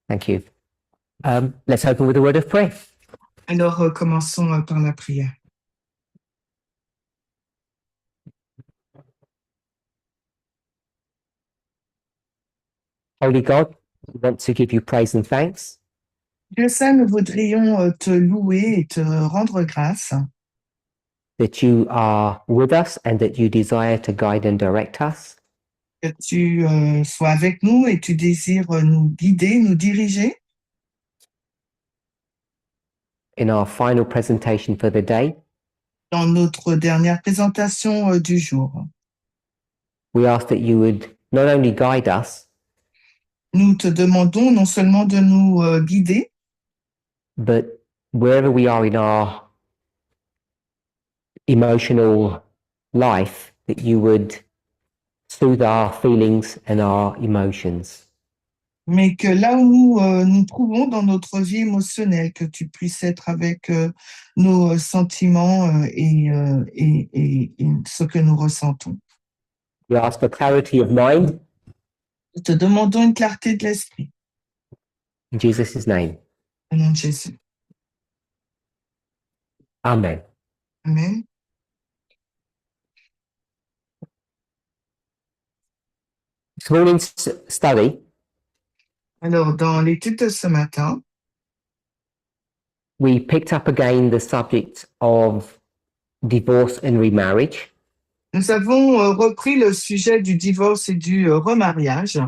Thank you. Let's open with a word of prayer. Alors, commençons par la prière. Holy God, we want to give you praise and thanks Dieu saint, nous voudrions te louer et te rendre grâce that you are with us and that you desire to guide and direct us. que tu sois avec nous et tu désires nous guider, nous diriger In our final presentation for the day, dans notre dernière présentation du jour. we ask that you would not only guide us, Nous te demandons non seulement de nous guider, but wherever we are in our emotional life, that you would soothe our feelings and our emotions. mais que là où nous nous trouvons dans notre vie émotionnelle, que tu puisses être avec nos sentiments et ce que nous ressentons. We ask for clarity of mind Nous te demandons une clarté de l'esprit. in Jesus' name. Au nom de Jésus. Amen. Amen. This morning's study, Alors, dans l'étude de ce matin, we picked up again the subject of divorce and remarriage. nous avons repris le sujet du divorce et du remariage.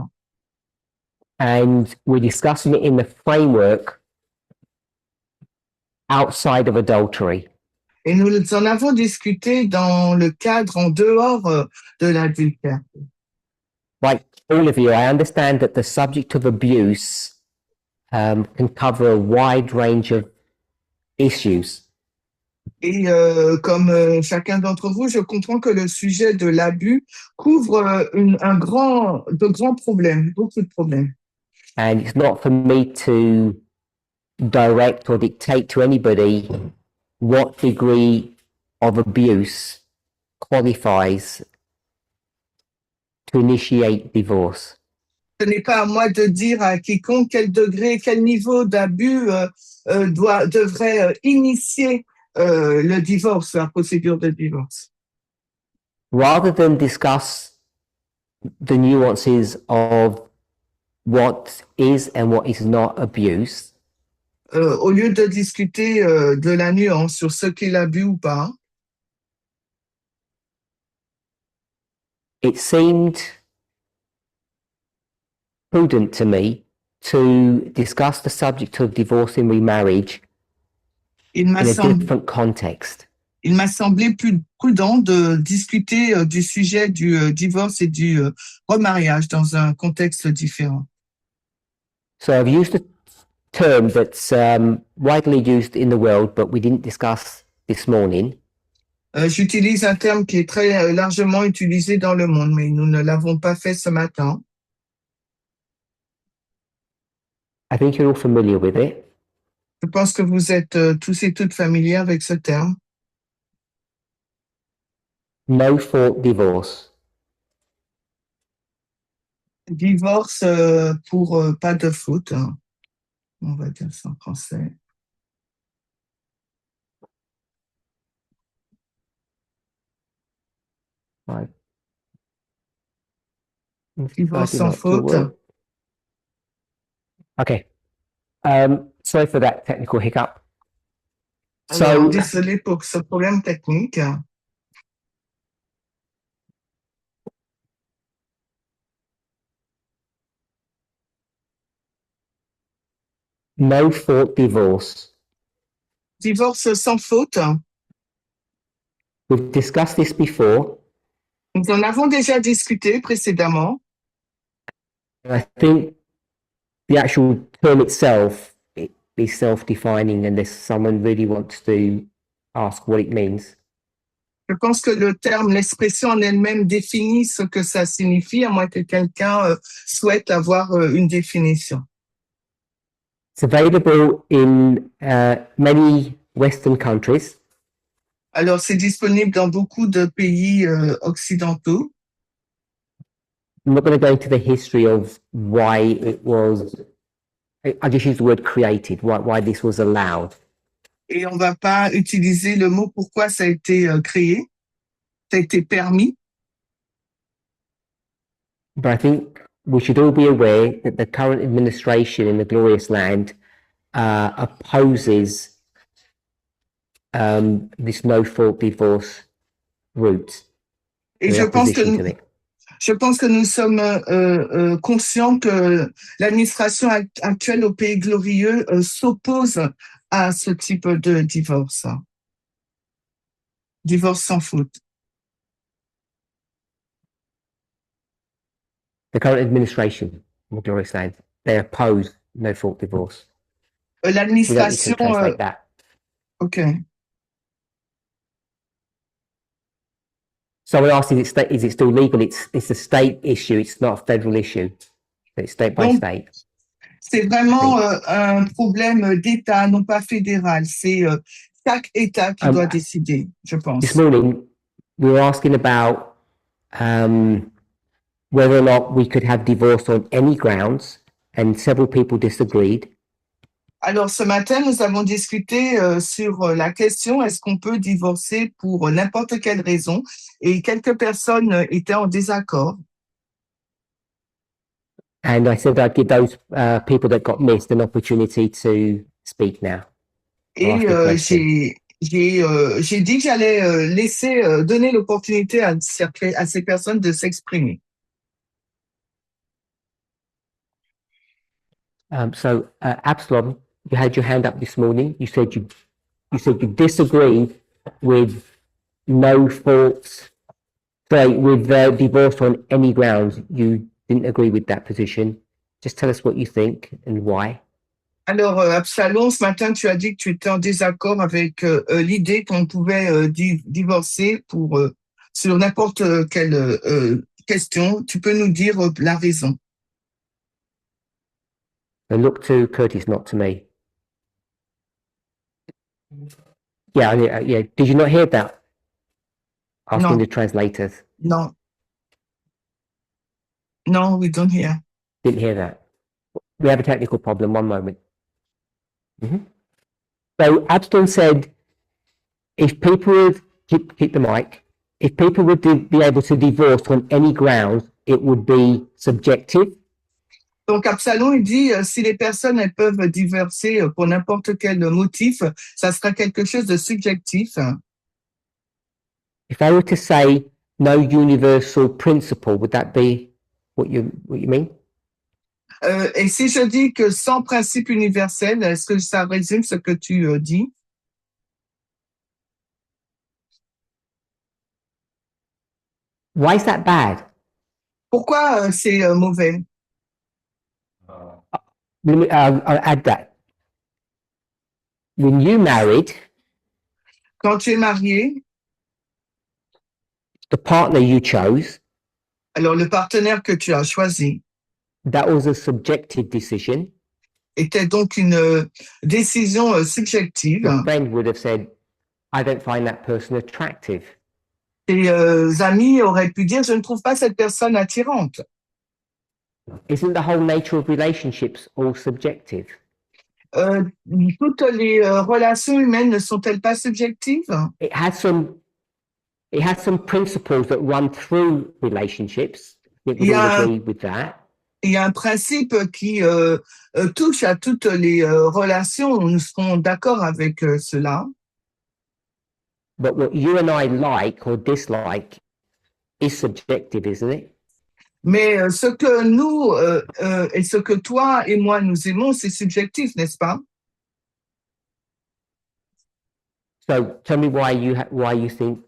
And we're discussing it in the framework outside of adultery. Et nous en avons discuté dans le cadre en dehors de l'adultère. Like all of you, I understand that the subject of abuse can cover a wide range of issues. Et comme chacun d'entre vous, je comprends que le sujet de l'abus couvre de grands problèmes, beaucoup de problèmes. And it's not for me to direct or dictate to anybody what degree of abuse qualifies to initiate divorce. Ce n'est pas à moi de dire à quiconque quel degré, quel niveau d'abus devrait initier le divorce, la procédure de divorce. Rather than discuss the nuances of what is and what is not abuse, Au lieu de discuter de la nuance sur ce qu'est l'abus ou pas, it seemed prudent to me to discuss the subject of divorce and remarriage il in m'a a semblé, different context. il m'a semblé plus prudent de discuter du sujet du divorce et du remariage dans un contexte différent. So I've used a term that's widely used in the world, but we didn't discuss this morning. J'utilise un terme qui est très largement utilisé dans le monde, mais nous ne l'avons pas fait ce matin. I think you're all familiar with it. Je pense que vous êtes tous et toutes familiers avec ce terme. No fault divorce. Divorce pour pas de faute. Hein. On va dire ça en français. Right. Divorce sans faute. Okay. Sorry for that technical hiccup. Alors, désolé pour ce problème technique. No fault divorce. Divorce sans faute. We've discussed this before. Nous en avons déjà discuté précédemment. I think the actual term itself is self-defining unless someone really wants to ask what it means. Je pense que le terme, l'expression en elle-même définit ce que ça signifie, à moins que quelqu'un souhaite avoir une définition. It's available in many Western countries. Alors, c'est disponible dans beaucoup de pays occidentaux. I'm not going to go into the history of why it was I just use the word created, why this was allowed. Et on va pas utiliser le mot pourquoi ça a été créé, ça a été permis. But I think we should all be aware that the current administration in the glorious land opposes this no-fault divorce route. Et je pense que nous sommes conscients que l'administration actuelle au Pays Glorieux s'oppose à ce type de divorce. Divorce sans faute. The current administration in the glorious land, they oppose no-fault divorce. L'administration... translate that. Okay. Someone asked, is it still legal? It's a state issue. It's not a federal issue. It's state by state. C'est vraiment un problème d'État, non pas fédéral. C'est chaque État qui doit décider, je pense. This morning, we were asking about whether or not we could have divorce on any grounds, and several people disagreed. Alors, ce matin, nous avons discuté sur la question, est-ce qu'on peut divorcer pour n'importe quelle raison? Et quelques personnes étaient en désaccord. And I said I'd give those people that got missed an opportunity to speak now. Et j'ai dit que j'allais laisser donner l'opportunité à ces personnes de s'exprimer. So, Absalom, you had your hand up this morning. You said you disagreed with no fault, with divorce on any grounds. You didn't agree with that position. Just tell us what you think and why. Alors, Absalom, ce matin, tu as dit que tu étais en désaccord avec l'idée qu'on pouvait divorcer sur n'importe quelle question. Tu peux nous dire la raison? And look to Curtis, not to me. Yeah. Did you not hear that? Asking the translators. No. No, we don't hear. Didn't hear that. We have a technical problem. One moment. So Absalom said, if people would keep the mic, if people would be able to divorce on any grounds, it would be subjective. Donc, Absalom, il dit, si les personnes elles peuvent divorcer pour n'importe quel motif, ça sera quelque chose de subjectif. If I were to say no universal principle, would that be what you mean? Et si je dis que sans principe universel, est-ce que ça résume ce que tu dis? Why is that bad? Pourquoi c'est mauvais? I'll add that. When you married, quand tu es marié, the partner you chose, alors le partenaire que tu as choisi, that was a subjective decision. Était donc une décision subjective. Your friend would have said, I don't find that person attractive. Tes amis auraient pu dire, je ne trouve pas cette personne attirante. Isn't the whole nature of relationships all subjective? Toutes les relations humaines ne sont-elles pas subjectives? It has some principles that run through relationships. We all agree with that. Il y a un principe qui touche à toutes les relations. Nous serons d'accord avec cela. But what you and I like or dislike is subjective, isn't it? Mais ce que nous et ce que toi et moi nous aimons, c'est subjectif, n'est-ce pas? So tell me why you think,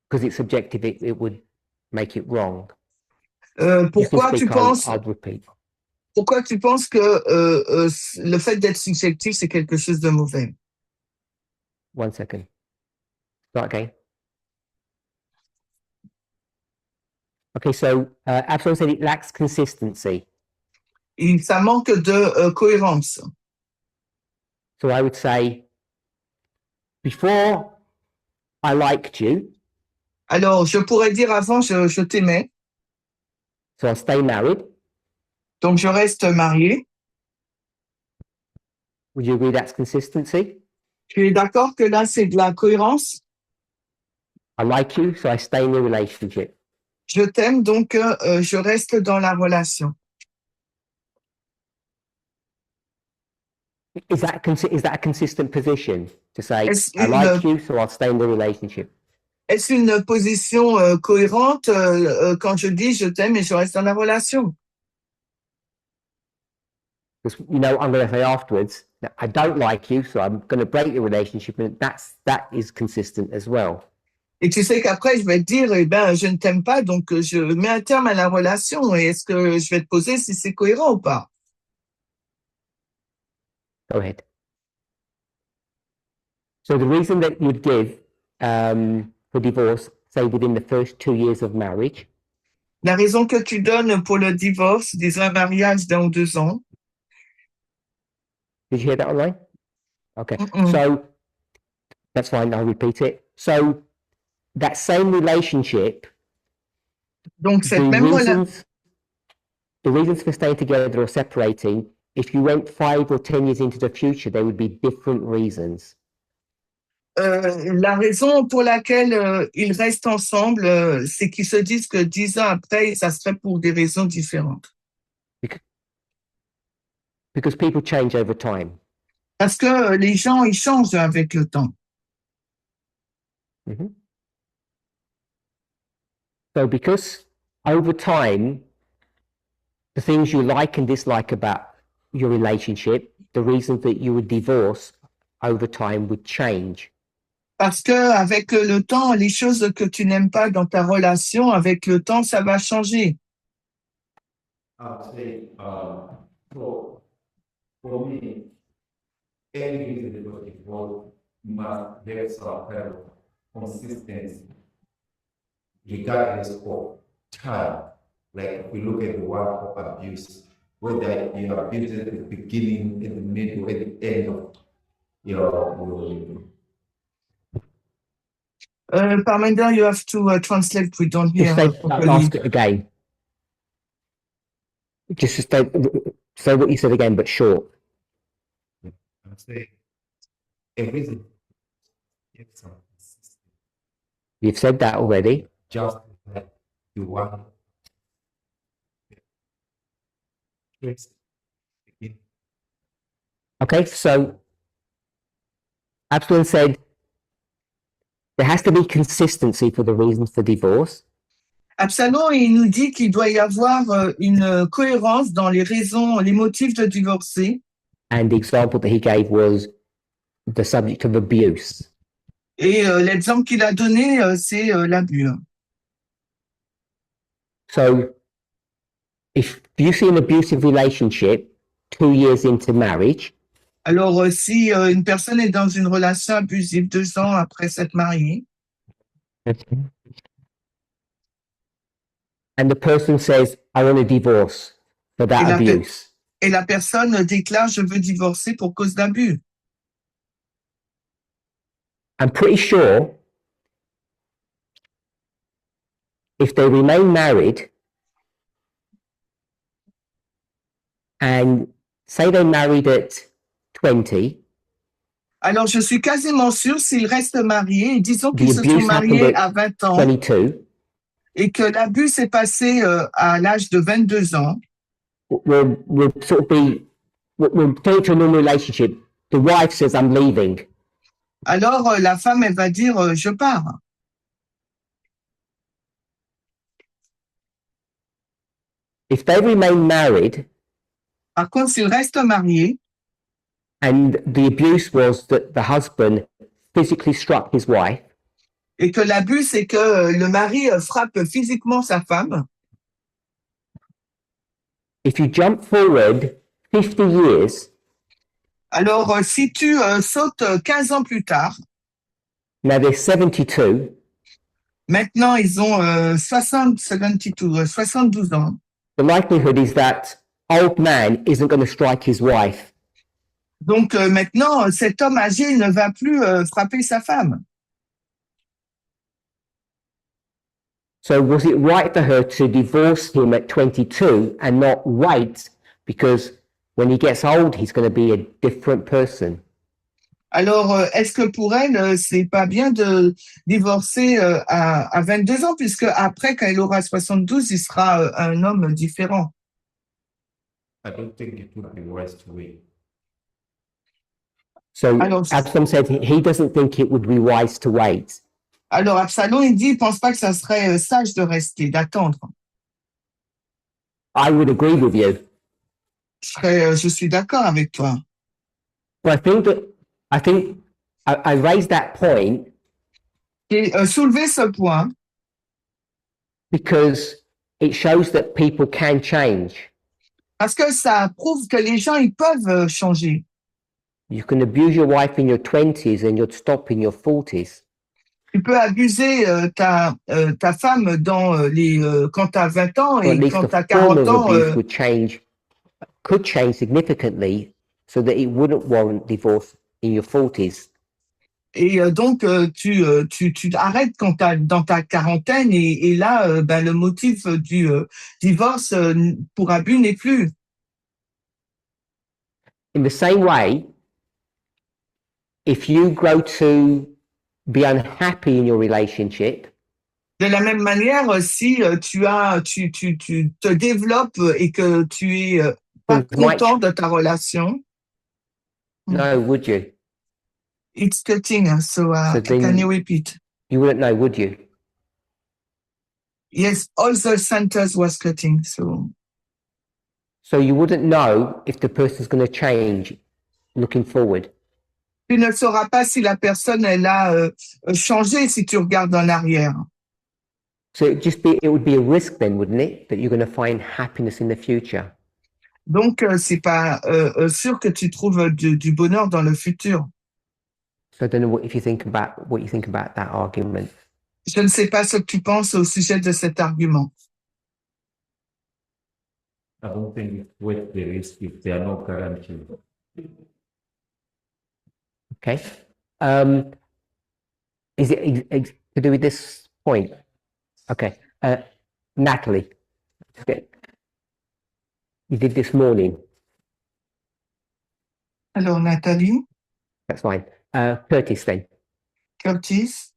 because it's subjective, it would make it wrong. Pourquoi tu penses? I'll repeat. Pourquoi tu penses que le fait d'être subjectif, c'est quelque chose de mauvais? 1 second. Start again. Okay, so Absalom said it lacks consistency. Et ça manque de cohérence. So I would say, before I liked you. Alors, je pourrais dire avant, je t'aimais. So I'll stay married. Donc, je reste mariée. Would you agree that's consistency? Tu es d'accord que là, c'est de la cohérence? I like you, so I stay in the relationship. Je t'aime, donc je reste dans la relation. Is that a consistent position to say, Est-ce I like you, so I'll stay in the relationship? Est-ce une position cohérente quand je dis je t'aime et je reste dans la relation? Because you know I'm going to say afterwards, I don't like you, so I'm going to break the relationship, and that is consistent as well. Et tu sais qu'après, je vais te dire, eh ben, je ne t'aime pas, donc je mets un terme à la relation. Et est-ce que je vais te poser si c'est cohérent ou pas? Go ahead. So the reason that you'd give for divorce, say within the first 2 years of marriage, La raison que tu donnes pour le divorce, disons un mariage d'1 ou 2 ans. did you hear that online? Okay, Mm-mm. so that's fine, I'll repeat it. So that same relationship, Donc, the cette même relation. reasons for staying together or separating, if you went 5 or 10 years into the future, there would be different reasons. La raison pour laquelle ils restent ensemble, c'est qu'ils se disent que 10 ans après, ça serait pour des raisons différentes. Because people change over time. Parce que les gens, ils changent avec le temps. Mm-hmm. So because over time, the things you like and dislike about your relationship, the reasons that you would divorce over time would change. Parce que avec le temps, les choses que tu n'aimes pas dans ta relation, avec le temps, ça va changer. I'll say, for me, any reason for divorce must have consistency, regardless of time. Like if we look at the word of abuse, whether you are abused at the beginning, in the middle, at the end of your Parminder, you have to translate. We don't hear Just say properly. ask it again. Just say what you said again, but short. I'll say a reason. You've said that already. Just like you want. Yes. Okay, so Absalom said there has to be consistency for the reasons for divorce. Absalom, il nous dit qu'il doit y avoir une cohérence dans les raisons, les motifs de divorcer. And the example that he gave was the subject of abuse. Et l'exemple qu'il a donné, c'est l'abus. So if you see an abusive relationship 2 years into marriage, Alors, si une personne est dans une relation abusive 2 ans après s'être mariée, and the person says, I want a divorce for that abuse. Et la personne déclare, je veux divorcer pour cause d'abus. I'm pretty sure if they remain married and say they married at 20, Alors, je suis quasiment sûre, s'ils restent mariés, et disons the qu'ils se sont abuse mariés happened à at 20 ans, 22, et que l'abus s'est passé à l'âge de 22 ans, we'll sort of be, we'll turn to a normal relationship. The wife says, I'm leaving. alors la femme, elle va dire, je pars. If they remain married Par contre, s'ils restent mariés, and the abuse was that the husband physically struck his wife, et que l'abus, c'est que le mari frappe physiquement sa femme, if you jump forward 50 years, alors si tu sautes 15 ans plus tard, now they're 72, maintenant ils ont 72 ans, the likelihood is that old man isn't going to strike his wife. donc maintenant cet homme âgé ne va plus frapper sa femme. So was it right for her to divorce him at 22 and not wait because when he gets old, he's going to be a different person. Alors, est-ce que pour elle, c'est pas bien de divorcer à 22 ans, puisque après, quand elle aura 72, il sera un homme différent. I don't think it would be wise to wait. So Alors, Absalom said he doesn't think it would be wise to wait. alors Absalom, il dit, il pense pas que ça serait sage de rester, d'attendre. I would agree with you. Je suis d'accord avec toi. But I think I raised that point Et soulever ce point, because it shows that people can change. parce que ça prouve que les gens, ils peuvent changer. You can abuse your wife in your 20s and you'll stop in your 40s. Tu peux abuser ta femme quand tu as 20 ans Or at et least quand the tu as form 40 of ans, abuse could change significantly so that it wouldn't warrant divorce in your 40s. et donc tu arrêtes quand dans ta quarantaine et là, ben, le motif du divorce pour abus n'est plus. In the same way, if you grow to be unhappy in your relationship, De la même manière, si tu te développes et que tu es pas things might content de ta relation, know, would you? it's cutting. So, So then- can you repeat? You wouldn't know, would you? Yes, all the sentence was cutting. So So you wouldn't know if the person's going to change looking forward. tu ne sauras pas si la personne elle a changé si tu regardes en arrière. So it would be a risk then, wouldn't it, that you're going to find happiness in the future? Donc c'est pas sûr que tu trouves du bonheur dans le futur. So I don't know what you think about that argument. Je ne sais pas ce que tu penses au sujet de cet argument. I don't think it's worth the risk if there are no guarantees. Okay. Is it to do with this point? Okay. Natalie, okay. You did this morning. Alors Nathalie, That's fine. Curtis then. Curtis,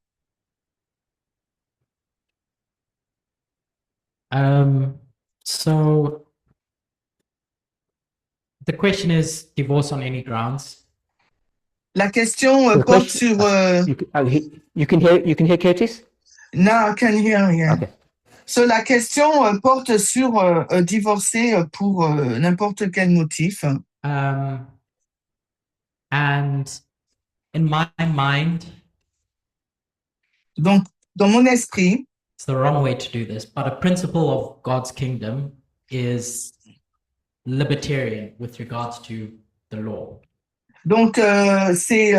So the question is divorce on any grounds. la question The porte question- sur... You can hear Curtis? No, I can hear you. Okay. So, la question porte sur divorcer pour n'importe quel motif. And in my mind, Donc, dans mon esprit, it's the wrong way to do this, but a principle of God's kingdom is libertarian with regards to the law. donc c'est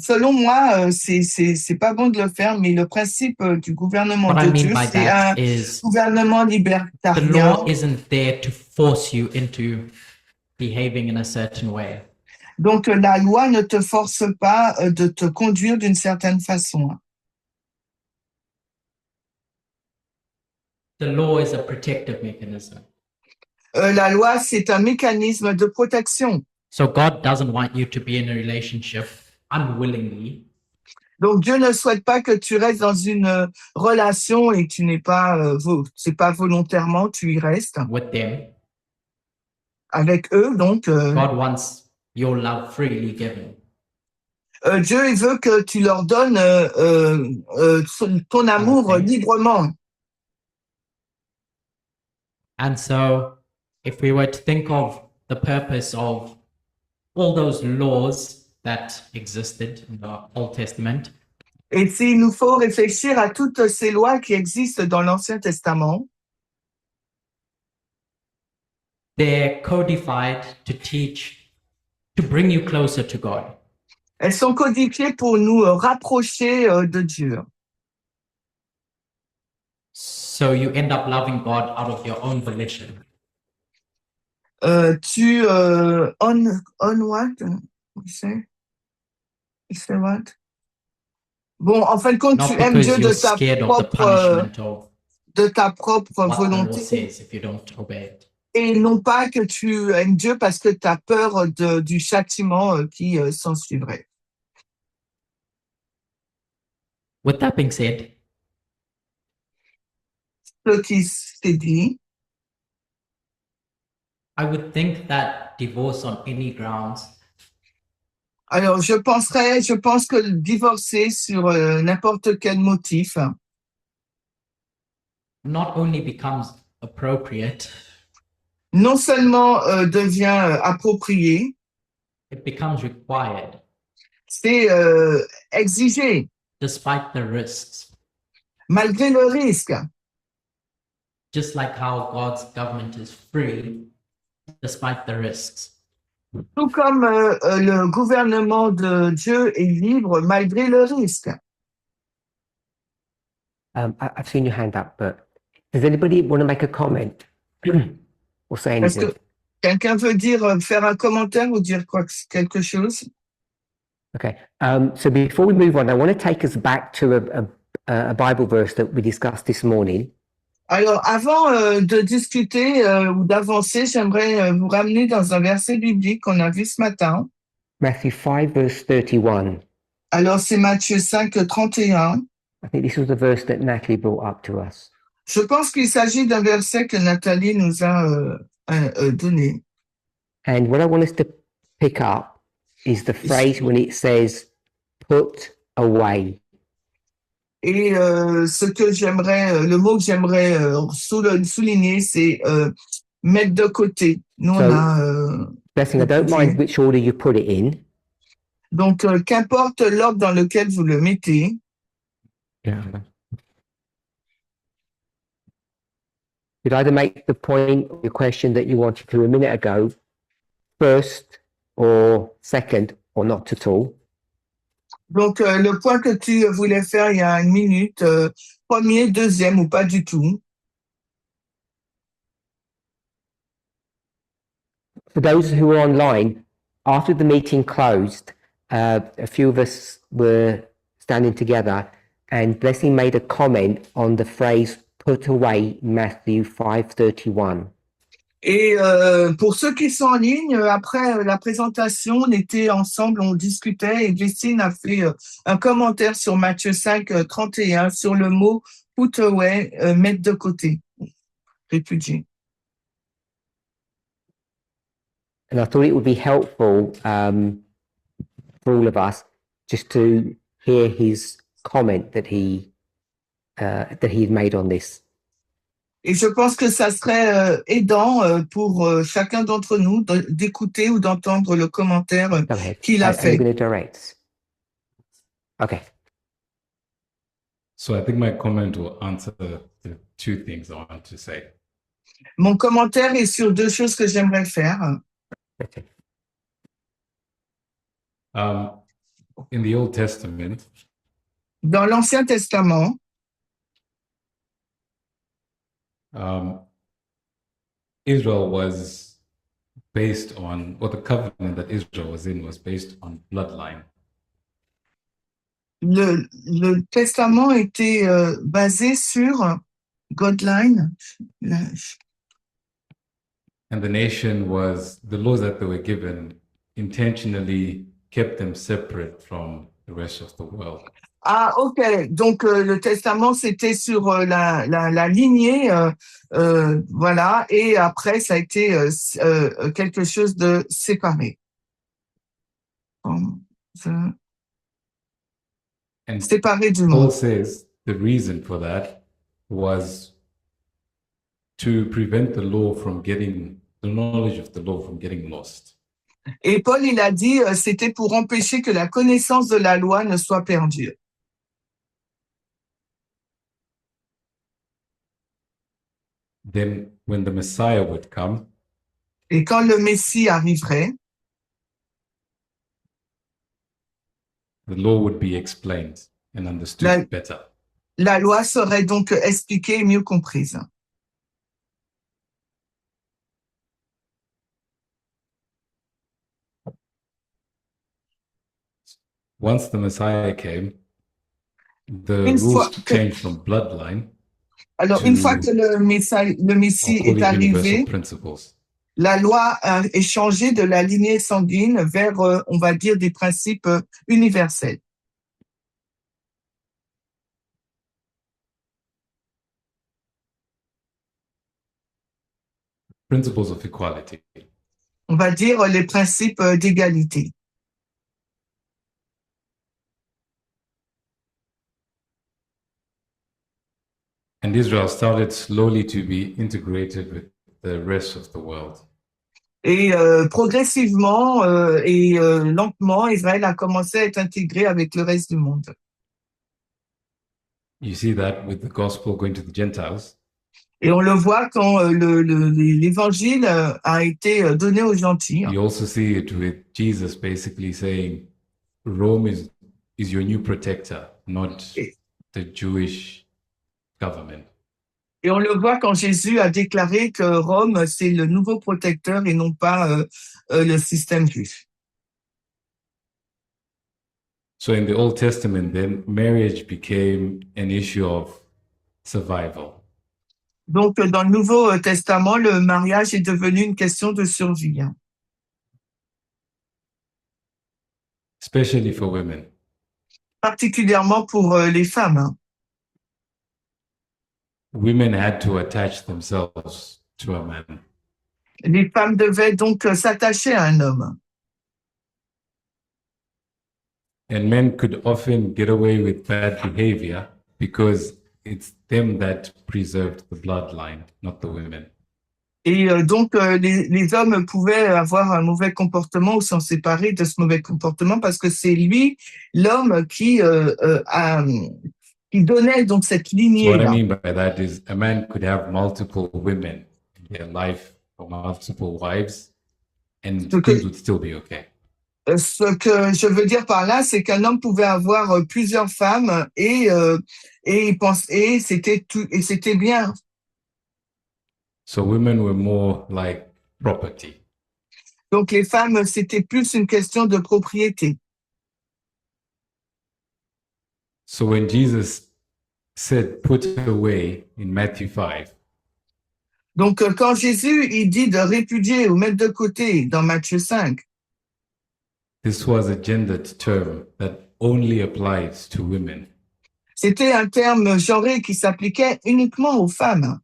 selon moi, c'est pas bon de le faire, mais le principe du gouvernement What I de mean Dieu, by c'est un that is gouvernement the libertarien. law isn't there to force you into behaving in a certain way. Donc, la loi ne te force pas de te conduire d'une certaine façon. The law is a protective mechanism. La loi, c'est un mécanisme de protection. So God doesn't want you to be in a relationship unwillingly. Donc, Dieu ne souhaite pas que tu restes dans une relation et tu n'es pas, c'est pas volontairement, tu y restes with them. avec eux. Donc, God wants your love freely given. Dieu, il veut que tu leur donnes ton amour Okay. librement. And so if we were to think of the purpose of all those laws that existed in the Old Testament, Et s'il nous faut réfléchir à toutes ces lois qui existent dans l'Ancien Testament, they're codified to teach, to bring you closer to God. elles sont codifiées pour nous rapprocher de Dieu. So you end up loving God out of your own volition. Tu on what? You say what? Bon, en fin de compte, Not tu aimes because Dieu you're scared of the punishment of de ta propre what the law volonté. says if you don't obey it. Et non pas que tu aimes Dieu parce que tu as peur du châtiment qui s'en suivrait. With that being said, Ce qui s'est dit, I would think that divorce on any grounds alors je pense que divorcer sur n'importe quel motif, not only becomes appropriate, non seulement devient approprié, it becomes required c'est exigé, despite the risks. malgré le risque. Just like how God's government is free despite the risks. Tout comme le gouvernement de Dieu est libre malgré le risque. I've seen your hand up, but does anybody want to make a comment or say Est-ce anything? que quelqu'un veut dire, faire un commentaire ou dire quelque chose? Okay. So before we move on, I want to take us back to a Bible verse that we discussed this morning. Alors, avant de discuter ou d'avancer, j'aimerais vous ramener dans un verset biblique qu'on a vu ce matin. Matthew 5, verse 31. Alors, c'est Matthieu 5, 31. I think this was the verse that Natalie brought up to us. Je pense qu'il s'agit d'un verset que Nathalie nous a donné. And what I want us to pick up is the phrase when it says, put away. Et ce que j'aimerais, le mot que j'aimerais souligner, c'est mettre de côté. Nous, on a. Blessing, I don't mind which order you put it in. Donc, qu'importe l'ordre dans lequel vous le mettez, Yeah. You'd either make the point or your question that you wanted to a minute ago first or second or not at all. donc le point que tu voulais faire il y a une minute, premier, deuxième ou pas du tout. For those who are online, after the meeting closed, a few of us were standing together and Blessing made a comment on the phrase put away Matthew 5:31. Et pour ceux qui sont en ligne, après la présentation, on était ensemble, on discutait et Justine a fait un commentaire sur Matthieu 5, 31 sur le mot put away, mettre de côté, répudier. And I thought it would be helpful for all of us just to hear his comment that he had made on this. Et je pense que ça serait aidant pour chacun d'entre nous d'écouter ou d'entendre le commentaire Go ahead. qu'il a Are you fait. going to direct? Okay. So I think my comment will answer the two things I want to say. Mon commentaire est sur deux choses que j'aimerais faire. Okay. In the Old Testament, Dans l'Ancien Testament, Israel was based on, or the covenant that Israel was in was based on bloodline. le testament était basé sur Godline. And the nation was, the laws that they were given intentionally kept them separate from the rest of the world. Ah, ok. Donc, le testament, c'était sur la lignée, voilà. Et après, ça a été quelque chose de séparé. And Séparé du Paul monde. says the reason for that was to prevent the law from getting, the knowledge of the law from getting lost. Et Paul, il a dit, c'était pour empêcher que la connaissance de la loi ne soit perdue. Then when the Messiah would come, Et quand le Messie arriverait, the law would be explained and understood better. la loi serait donc expliquée et mieux comprise. Once the Messiah came, the Une rules fois que- changed from bloodline Alors, to une fois que le Messie call est it universal arrivé, principles. la loi est changée de la lignée sanguine vers, on va dire, des principes universels. Principles of equality. On va dire les principes d'égalité. And Israel started slowly to be integrated with the rest of the world. Et progressivement et lentement, Israël a commencé à être intégré avec le reste du monde. You see that with the gospel going to the Gentiles. Et on le voit quand l'évangile a été donné aux gentils. You also see it with Jesus basically saying, Rome is your new protector, not the Jewish government. Et on le voit quand Jésus a déclaré que Rome, c'est le nouveau protecteur et non pas le système juif. So in the Old Testament, then marriage became an issue of survival. Donc, dans le Nouveau Testament, le mariage est devenu une question de survie, hein, Especially for women. particulièrement pour les femmes, hein. Women had to attach themselves to a man. Les femmes devaient donc s'attacher à un homme. And men could often get away with bad behavior because it's them that preserved the bloodline, not the women. Et donc, les hommes pouvaient avoir un mauvais comportement ou s'en séparer de ce mauvais comportement parce que c'est lui, l'homme, qui donnait donc cette So what I lignée-là. mean by that is a man could have multiple women in their life or multiple wives and Okay. things would still be okay. Ce que je veux dire par là, c'est qu'un homme pouvait avoir plusieurs femmes et c'était bien. So women were more like property. Donc les femmes, c'était plus une question de propriété. So when Jesus said, put away in Matthew 5, Donc quand Jésus il dit de répudier ou mettre de côté dans Matthieu 5, this was a gendered term that only applies to women. c'était un terme genré qui s'appliquait uniquement aux femmes.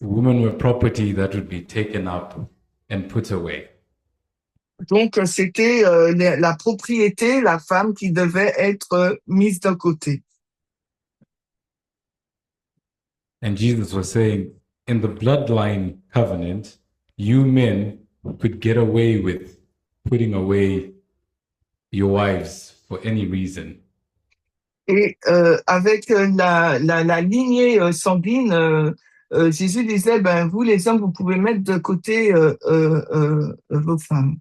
Women were property that would be taken up and put away. Donc c'était la propriété, la femme qui devait être mise de côté. And Jesus was saying, in the bloodline covenant, you men could get away with putting away your wives for any reason. Et avec la lignée sanguine, Jésus disait, ben vous les hommes, vous pouvez mettre de côté vos femmes.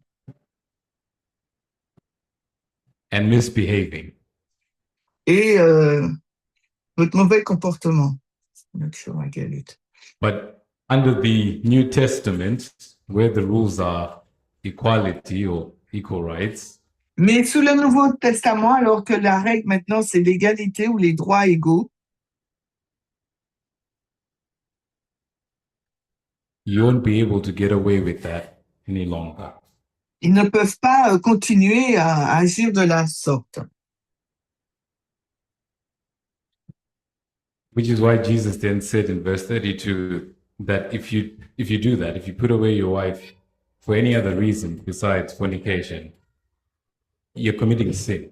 And misbehaving. Et votre mauvais comportement. Not sure I get it. But under the New Testament, where the rules are equality or equal rights, Mais sous le Nouveau Testament, alors que la règle maintenant c'est l'égalité ou les droits égaux, you won't be able to get away with that any longer. ils ne peuvent pas continuer à agir de la sorte. Which is why Jesus then said in verse 32 that if you do that, if you put away your wife for any other reason besides fornication, you're committing sin.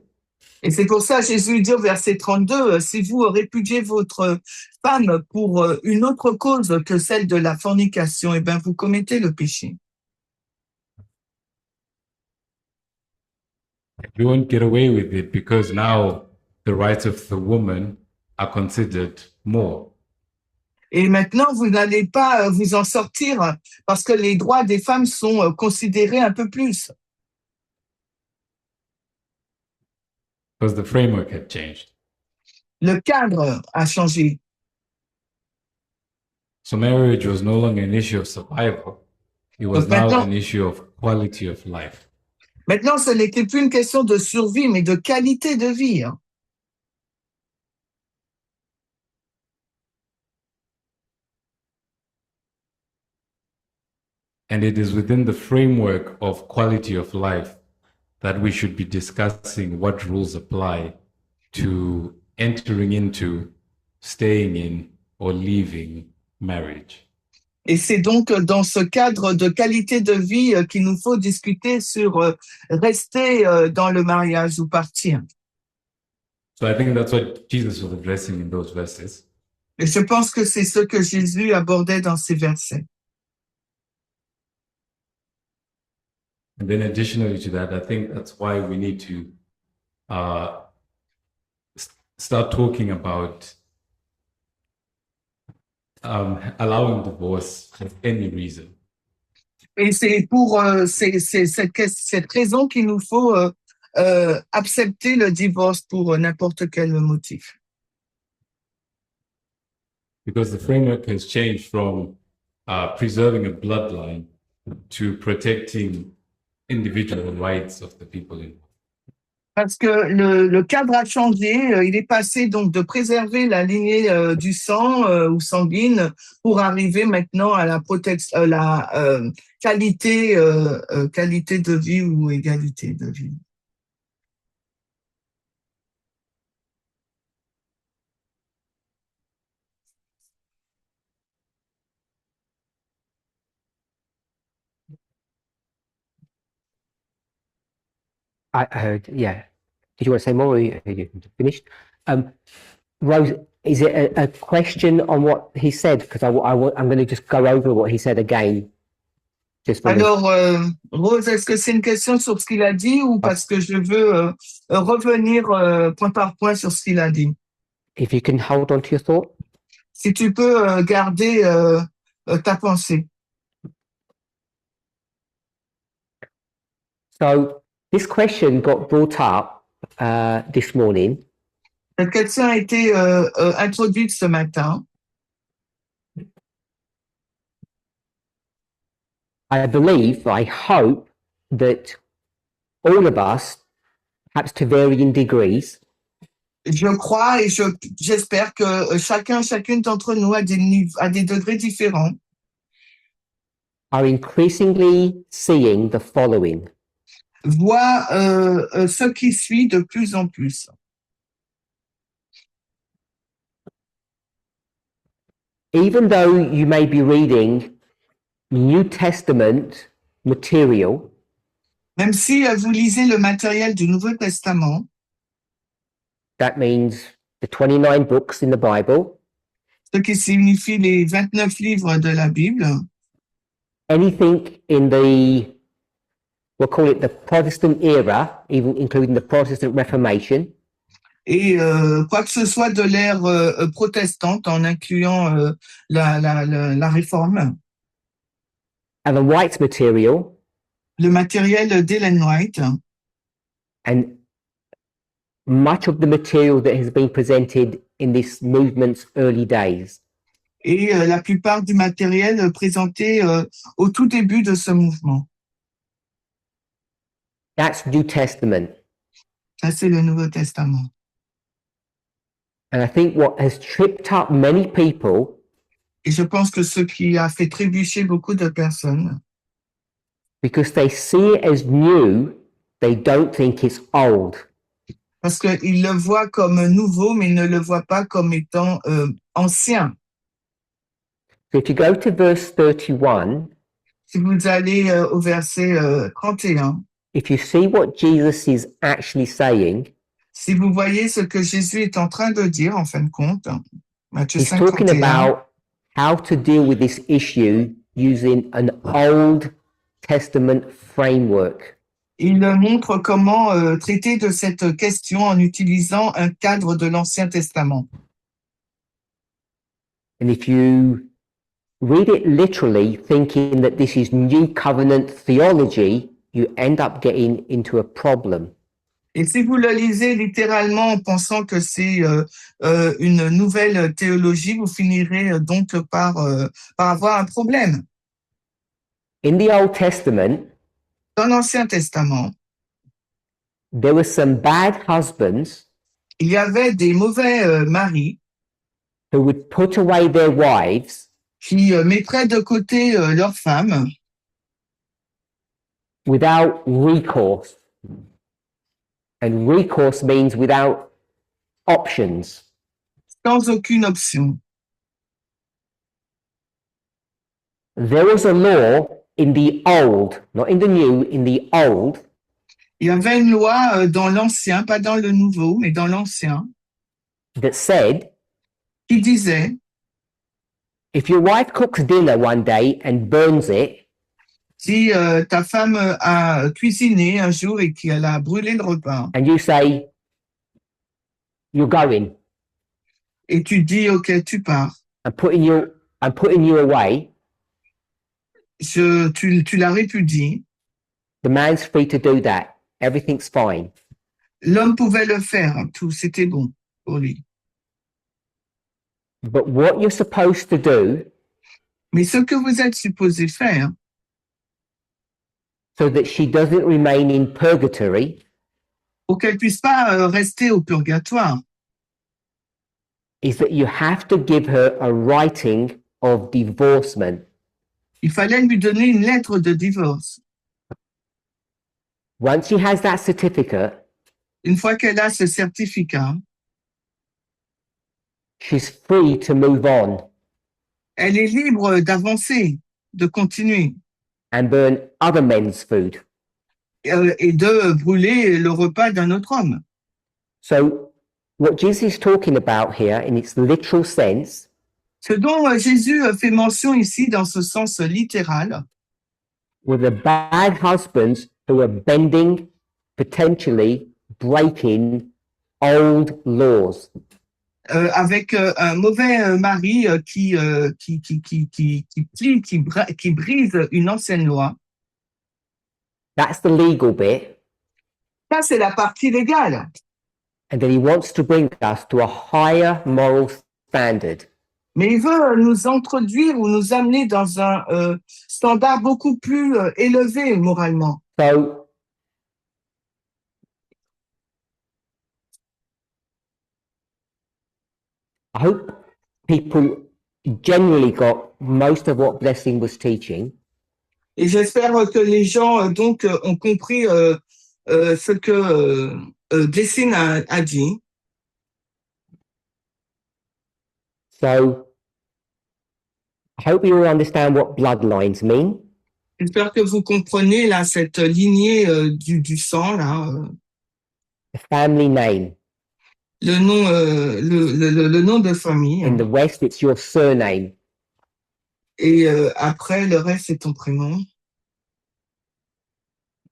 Et c'est pour ça Jésus dit au verset 32, si vous répudiez votre femme pour une autre cause que celle de la fornication, eh bien vous commettez le péché. You won't get away with it because now the rights of the woman are considered more. Et maintenant, vous n'allez pas vous en sortir parce que les droits des femmes sont considérés un peu plus. Because the framework had changed. Le cadre a changé. So marriage was no longer an issue of survival. It was Donc now maintenant- an issue of quality of life. Maintenant, ce n'était plus une question de survie, mais de qualité de vie. Hein. And it is within the framework of quality of life that we should be discussing what rules apply to entering into, staying in, or leaving marriage. Et c'est donc dans ce cadre de qualité de vie qu'il nous faut discuter sur rester dans le mariage ou partir. So I think that's what Jesus was addressing in those verses. Et je pense que c'est ce que Jésus abordait dans ces versets. And then additionally to that, I think that's why we need to start talking about allowing divorce for any reason. Et c'est pour cette raison qu'il nous faut accepter le divorce pour n'importe quel motif. Because the framework has changed from preserving a bloodline to protecting individual rights of the people involved. Parce que le cadre a changé, il est passé donc de préserver la lignée du sang ou sanguine pour arriver maintenant à la protection, qualité de vie ou égalité de vie. I heard, yeah. Did you want to say more or you finished? Rose, is it a question on what he said? Because I'm going to just go over what he said again. Just for Alors, Rose, est-ce que c'est une question sur ce qu'il a dit ou parce que je veux revenir point par point sur ce qu'il a dit? If you can hold on to your thought. Si tu peux garder ta pensée. So this question got brought up this morning. Cette question a été introduite ce matin. I believe, I hope that all of us, perhaps to varying degrees, Je crois et j'espère que chacune d'entre nous à des degrés différents are increasingly seeing the following. voit ce qui suit de plus en plus. Even though you may be reading New Testament material, Même si vous lisez le matériel du Nouveau Testament, that means the 29 books in the Bible, ce qui signifie les 29 livres de la Bible, anything in we'll call it the Protestant era, even including the Protestant Reformation, et quoi que ce soit de l'ère protestante en incluant la réforme, and the White's material, le matériel d'Ellen White, and much of the material that has been presented in this movement's early days. et la plupart du matériel présenté au tout début de ce mouvement. That's New Testament. Ça, c'est le Nouveau Testament. And I think what has tripped up many people Et je pense que ce qui a fait trébucher beaucoup de personnes, because they see it as new, they don't think it's old. parce qu'ils le voient comme nouveau, mais ils ne le voient pas comme étant ancien. So if you go to verse 31, Si vous allez au verset 31, if you see what Jesus is actually saying, si vous voyez ce que Jésus est en train de dire, en fin de compte, Matthieu he's talking 51, about how to deal with this issue using an Old Testament framework. il montre comment traiter de cette question en utilisant un cadre de l'Ancien Testament. And if you read it literally, thinking that this is new covenant theology, you end up getting into a problem. Et si vous le lisez littéralement en pensant que c'est une nouvelle théologie, vous finirez donc par avoir un problème. In the Old Testament, Dans l'Ancien Testament, there were some bad husbands Il y avait des mauvais maris who would put away their wives qui mettraient de côté leurs femmes without recourse. And recourse means without options. sans aucune option. There was a law in the old, not in the new, in the old, Il y avait une loi dans l'ancien, pas dans le nouveau, mais dans l'ancien, that said, qui disait, if your wife cooks dinner one day and burns it, si ta femme a cuisiné un jour et qu'elle a brûlé le repas, and you say, you're going, et tu dis, OK, tu pars, I'm putting you away, tu la répudies, the man's free to do that. Everything's fine. l'homme pouvait le faire, tout, c'était bon pour lui. But what you're supposed to do Mais ce que vous êtes supposé faire, so that she doesn't remain in purgatory pour qu'elle puisse pas rester au purgatoire, is that you have to give her a writing of divorcement. il fallait lui donner une lettre de divorce. Once she has that certificate, Une fois qu'elle a ce certificat, she's free to move on elle est libre d'avancer, de continuer and burn other men's food. et de brûler le repas d'un autre homme. So what Jesus is talking about here in its literal sense Ce dont Jésus fait mention ici dans ce sens littéral, were the bad husbands who are bending, potentially breaking old laws. avec un mauvais mari qui brise une ancienne loi. That's the legal bit. Ça, c'est la partie légale. And then he wants to bring us to a higher moral standard. Mais il veut nous introduire ou nous amener dans un standard beaucoup plus élevé moralement. So I hope people generally got most of what Blessing was teaching. Et j'espère que les gens donc ont compris ce que Blessing a dit. So I hope you all understand what bloodlines mean. J'espère que vous comprenez là cette lignée du sang là, The family name. le nom le nom de famille. In the West, it's your surname. Et après le reste c'est ton prénom.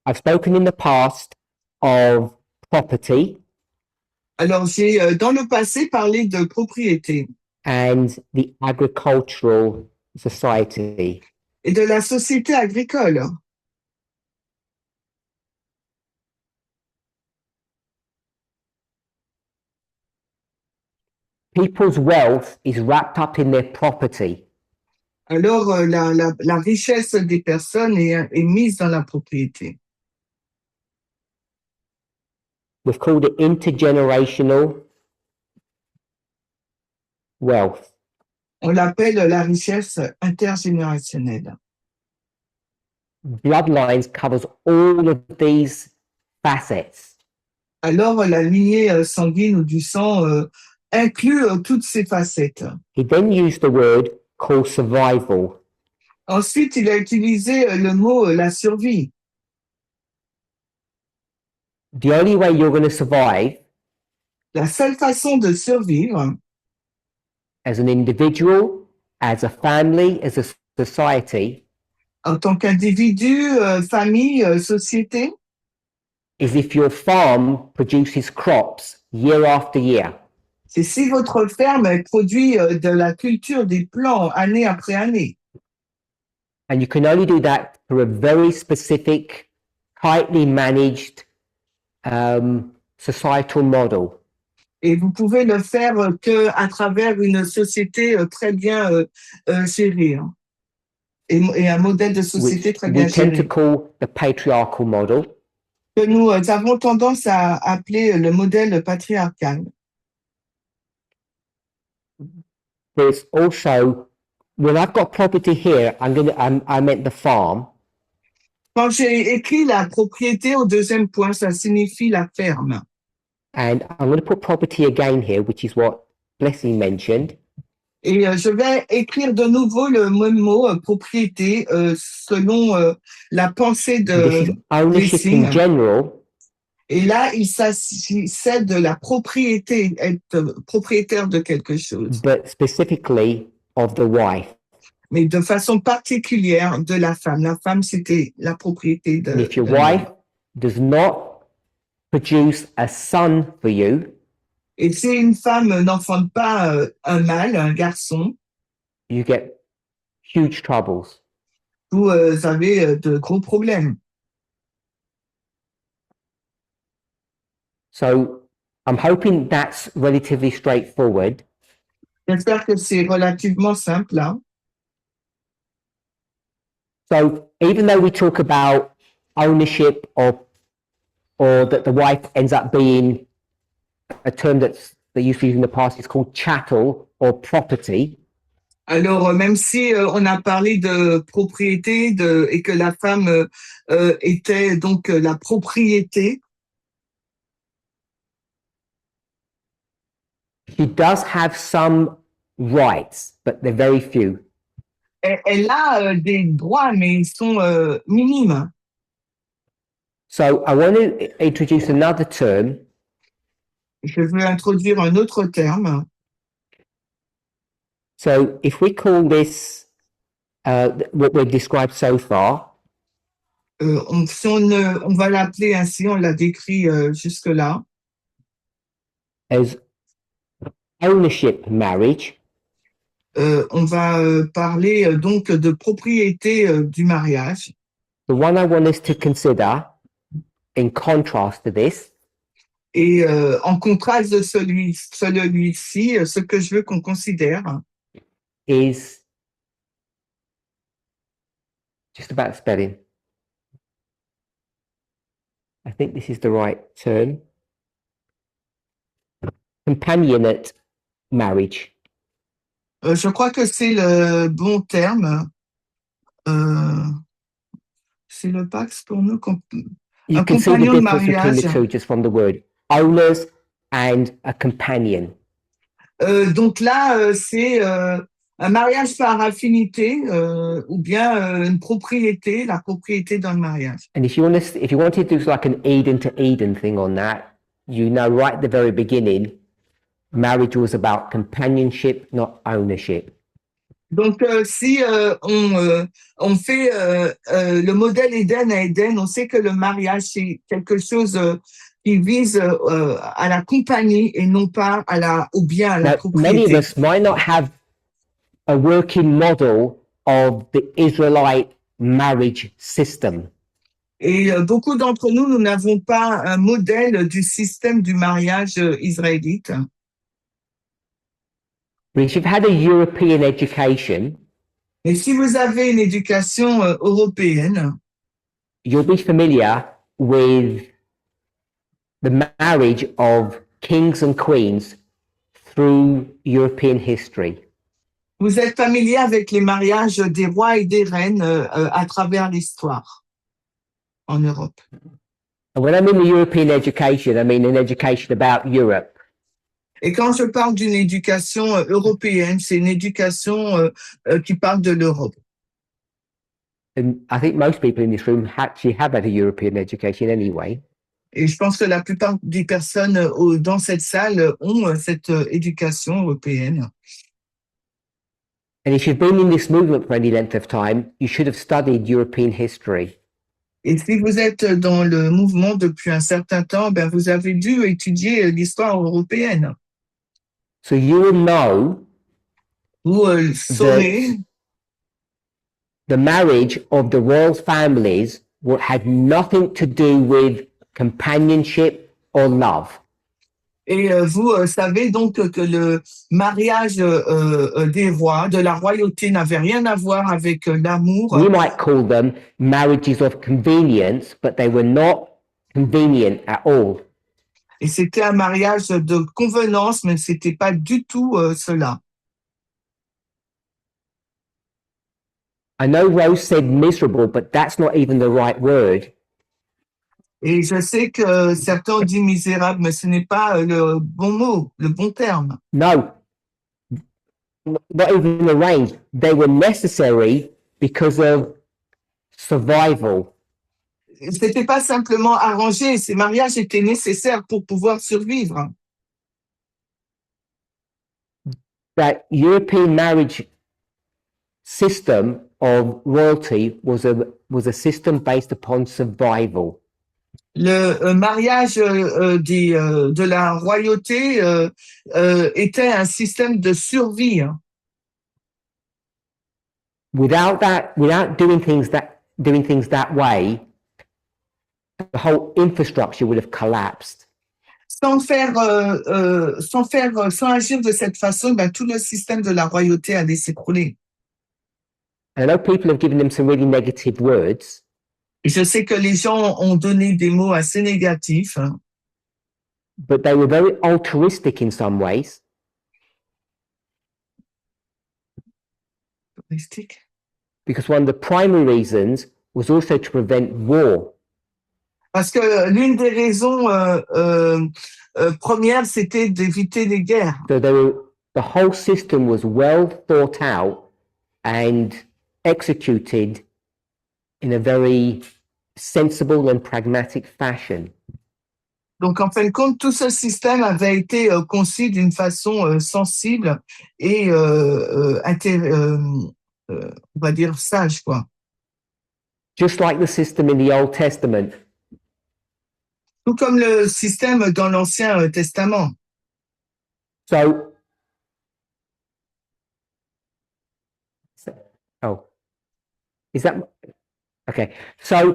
I've spoken in the past of property Alors j'ai dans le passé parlé de propriété and the agricultural society. et de la société agricole. People's wealth is wrapped up in their property. Alors la richesse des personnes est mise dans la propriété. We've called it intergenerational wealth. On l'appelle la richesse intergénérationnelle. Bloodlines covers all of these facets. Alors la lignée sanguine ou du sang inclut toutes ces facettes. He then used the word called survival. Ensuite, il a utilisé le mot la survie. The only way you're going to survive La seule façon de survivre as an individual, as a family, as a society, en tant qu'individu, famille, société, is if your farm produces crops year after year. c'est si votre ferme elle produit de la culture des plants année après année. And you can only do that through a very specific, tightly managed societal model. Et vous pouvez le faire que à travers une société très bien gérée. Et un modèle de société Which très bien we tend to géré. call the patriarchal model. que nous avons tendance à appeler le modèle patriarcal. There's also, when I've got property here, I meant the farm. Quand j'ai écrit la propriété au deuxième point, ça signifie la ferme. And I'm going to put property again here, which is what Blessing mentioned. Et je vais écrire de nouveau le même mot, propriété, selon la pensée This is de ownership in Blessing. general, Et là, il s'agissait de la propriété, être propriétaire de quelque chose, but specifically of the wife. mais de façon particulière de la femme. La femme, c'était la propriété And if your de l'homme. wife does not produce a son for you, Et si une femme n'enfante pas un mâle, un garçon, you get huge troubles. vous avez de gros problèmes. So I'm hoping that's relatively straightforward. J'espère que c'est relativement simple, hein. So even though we talk about ownership or that the wife ends up being a term they used to use in the past is called chattel or property. Alors, même si on a parlé de propriété et que la femme était donc la propriété, She does have some rights, but they're very few. elle a des droits, mais ils sont minimes. So I want to introduce another term, Je veux introduire un autre terme. so if we call this what we've described so far, Si on va l'appeler ainsi, on l'a décrit jusque-là, as ownership marriage, on va parler donc de propriété du mariage. the one I want us to consider in contrast to this Et en contraste de celui-ci, ce que je veux qu'on considère, is just about spelling. I think this is the right term. Companionate marriage. je crois que c'est le bon terme. C'est le Pax pour nous. You Un can see the compagnon de difference between the mariage. two just from the word. Owners and a companion. Donc là, c'est un mariage par affinité ou bien une propriété, la propriété d'un mariage. And if you want to do like an Eden to Eden thing on that, you know right at the very beginning, marriage was about companionship, not ownership. Donc, si on fait le modèle Éden à Éden, on sait que le mariage, c'est quelque chose qui vise à la compagnie et non pas au bien, à la Now, many of propriété. us might not have a working model of the Israelite marriage system. Et beaucoup d'entre nous, nous n'avons pas un modèle du système du mariage israélite. But if you've had a European education, Et si vous avez une éducation européenne, you'll be familiar with the marriage of kings and queens through European history. vous êtes familier avec les mariages des rois et des reines à travers l'histoire en Europe. And when I mean the European education, I mean an education about Europe. Et quand je parle d'une éducation européenne, c'est une éducation qui parle de l'Europe. And I think most people in this room actually have had a European education anyway. Et je pense que la plupart des personnes dans cette salle ont cette éducation européenne. And if you've been in this movement for any length of time, you should have studied European history. Et si vous êtes dans le mouvement depuis un certain temps, ben vous avez dû étudier l'histoire européenne. So you will know Vous saurez the marriage of the royal families had nothing to do with companionship or love. et vous savez donc que le mariage des rois, de la royauté, n'avait rien à voir avec l'amour. We might call them marriages of convenience, but they were not convenient at all. Et c'était un mariage de convenance, mais c'était pas du tout cela. I know Rose said miserable, but that's not even the right word. Et je sais que certains ont dit misérable, mais ce n'est pas le bon mot, le bon terme. No, not even arranged. They were necessary because of survival. C'était pas simplement arrangé, ces mariages étaient nécessaires pour pouvoir survivre. That European marriage system of royalty was a system based upon survival. Le mariage de la royauté était un système de survie. Hein. Without doing things that way, the whole infrastructure would have collapsed. Sans agir de cette façon, ben, tout le système de la royauté allait s'écrouler. And I know people have given them some really negative words, Et je sais que les gens ont donné des mots assez négatifs, hein, but they were very altruistic in some ways. Because one of the primary reasons was also to prevent war. parce que l'une des raisons premières, c'était d'éviter les guerres. So the whole system was well thought out and executed in a very sensible and pragmatic fashion. Donc, en fin de compte, tout ce système avait été conçu d'une façon sensible et, on va dire, sage, quoi. Just like the system in the Old Testament. Tout comme le système dans l'Ancien Testament. So, is that, okay. So,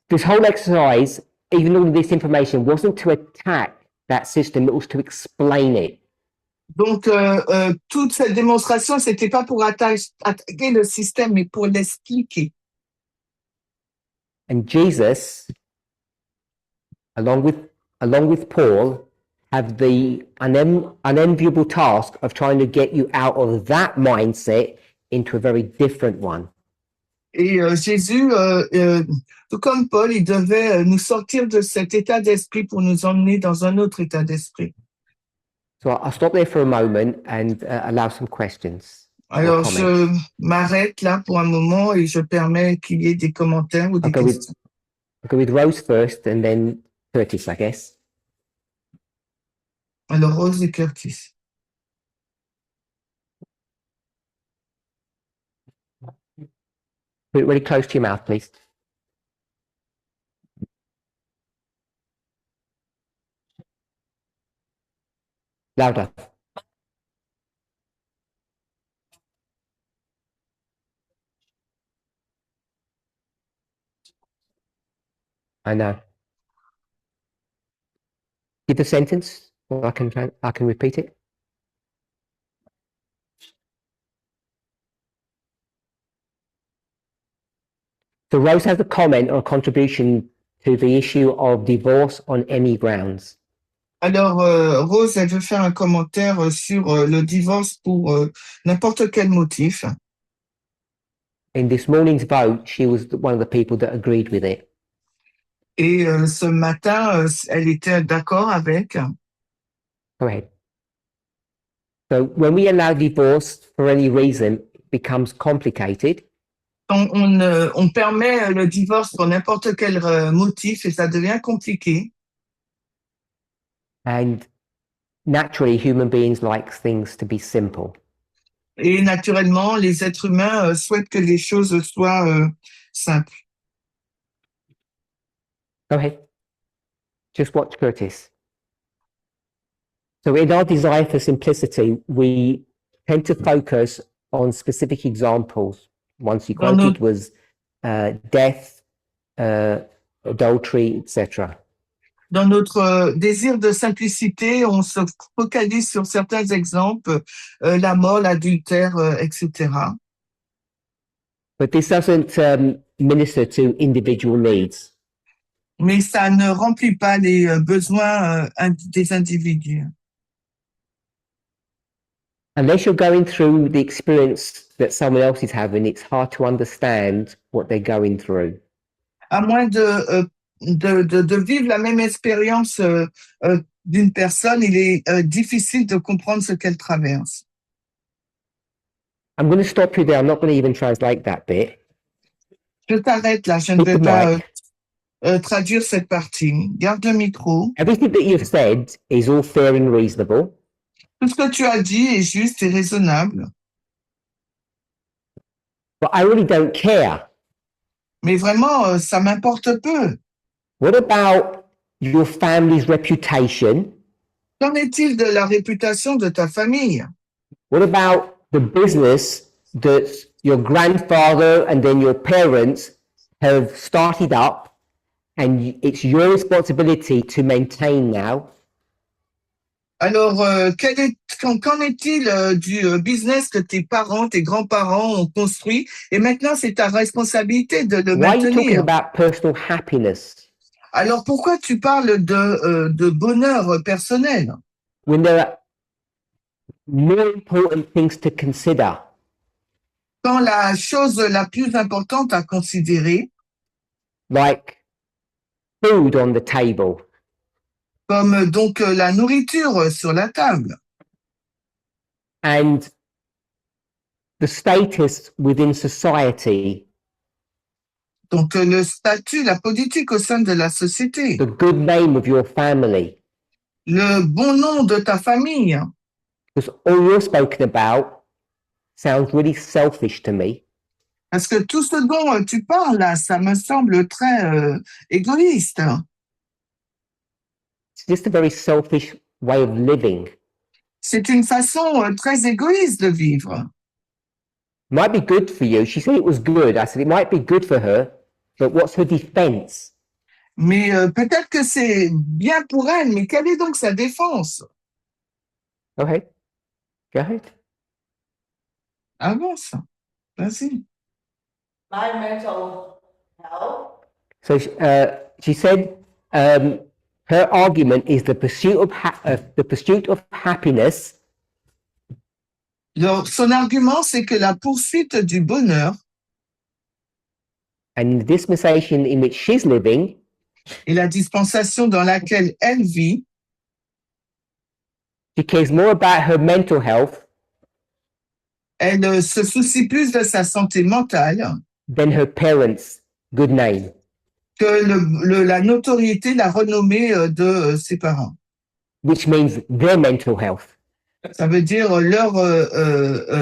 this whole exercise, even all of this information, wasn't to attack that system, it was to explain it. Donc, toute cette démonstration, c'était pas pour attaquer le système, mais pour l'expliquer. And Jesus, along with Paul, have the unenviable task of trying to get you out of that mindset into a very different one. Et Jésus, tout comme Paul, il devait nous sortir de cet état d'esprit pour nous emmener dans un autre état d'esprit. So I'll stop there for a moment and allow some questions. Alors, je m'arrête là pour un moment et je permets qu'il y ait des commentaires ou des questions. I'll go with Rose first and then Curtis, I guess. Alors, Rose et Curtis. Put it really close to your mouth, please. Louder. I know. Give the sentence. Well, I can repeat it. So Rose has a comment or a contribution to the issue of divorce on any grounds. Alors, Rose, elle veut faire un commentaire sur le divorce pour n'importe quel motif. In this morning's vote, she was one of the people that agreed with it. Et ce matin, elle était d'accord avec. Go ahead. So when we allow divorce for any reason, it becomes complicated. On permet le divorce pour n'importe quel motif et ça devient compliqué. And naturally, human beings like things to be simple. Et naturellement, les êtres humains souhaitent que les choses soient simples. Go ahead. Just watch Curtis. So in our desire for simplicity, we tend to focus on specific examples. Once you quoted was death, adultery, etc. Dans notre désir de simplicité, on se focalise sur certains exemples, la mort, l'adultère, etc. But this doesn't minister to individual needs. mais ça ne remplit pas les besoins des individus. Unless you're going through the experience that someone else is having, it's hard to understand what they're going through. À moins de vivre la même expérience d'une personne, il est difficile de comprendre ce qu'elle traverse. I'm going to stop you there. I'm not going to even translate that bit. Je t'arrête là, je ne Put vais the pas mic. traduire cette partie. Garde le micro. Everything that you've said is all fair and reasonable. Tout ce que tu as dit est juste et raisonnable, But I really don't care. mais vraiment, ça m'importe peu. What about your family's reputation? Qu'en est-il de la réputation de ta famille? What about the business that your grandfather and then your parents have started up and it's your responsibility to maintain now? Alors, qu'en est-il du business que tes parents, tes grands-parents ont construit et maintenant c'est ta responsabilité de le Why are you talking maintenir? about personal happiness Alors, pourquoi tu parles de bonheur personnel when there are more important things to consider? quand la chose la plus importante à considérer, Like food on the table, comme donc la nourriture sur la table and the status within society, donc le statut, la politique au sein de la société, the good name of your family, le bon nom de ta famille, because all you're spoken about sounds really selfish to me. parce que tout ce dont tu parles là, ça me semble très égoïste. It's just a very selfish way of living. C'est une façon très égoïste de vivre. Might be good for you. She said it was good. I said it might be good for her, but what's her defense? Mais peut-être que c'est bien pour elle, mais quelle est donc sa défense? Go ahead. Go ahead. Avance, vas-y. My mental health So she said her argument is the pursuit of happiness Alors, son argument, c'est que la poursuite du bonheur and the dispensation in which she's living et la dispensation dans laquelle elle vit, she cares more about her mental health elle se soucie plus de sa santé mentale than her parents' good name. que la notoriété, la renommée de ses parents. Which means their mental health. Ça veut dire leur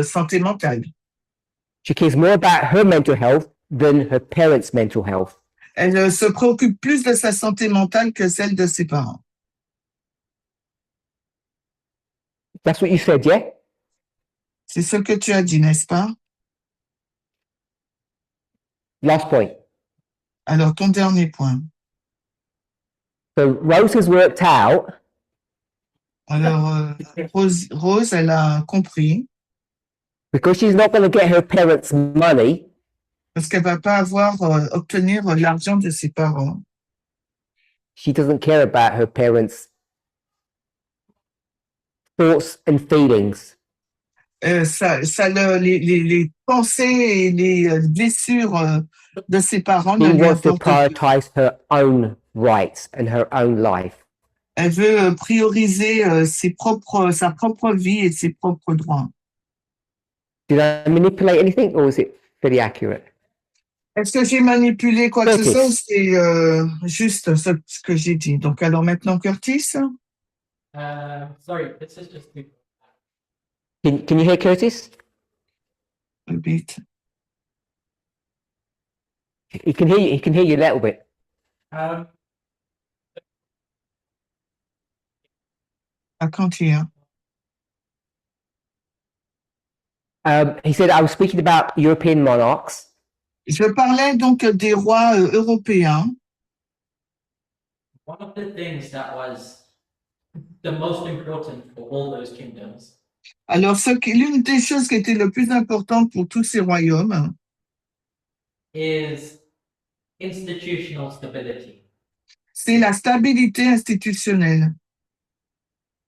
santé mentale. She cares more about her mental health than her parents' mental health. Elle se préoccupe plus de sa santé mentale que celle de ses parents. That's what you said, yeah? C'est ce que tu as dit, n'est-ce pas? Last point. Alors, ton dernier point. So Rose has worked out Alors, Rose, elle a compris, because she's not going to get her parents' money, parce qu'elle va pas obtenir l'argent de ses parents. she doesn't care about her parents' thoughts and feelings. Les pensées et les blessures de ses parents She ne lui wants to importent plus. prioritize her own rights and her own life. Elle veut prioriser sa propre vie et ses propres droits. Did I manipulate anything or is it pretty accurate? Est-ce que j'ai manipulé quoi que ce soit ou Curtis. c'est juste ce que j'ai dit? Donc, alors maintenant, Curtis? Sorry, this is just the Can you hear Curtis? A bit. He can hear you. He can hear you a little bit. I can't hear. He said I was speaking about European monarchs. Je parlais donc des rois européens. one of the things that was the most important for all those kingdoms Alors, l'une des choses qui était le plus importante pour tous ces royaumes, is institutional stability. C'est la stabilité institutionnelle.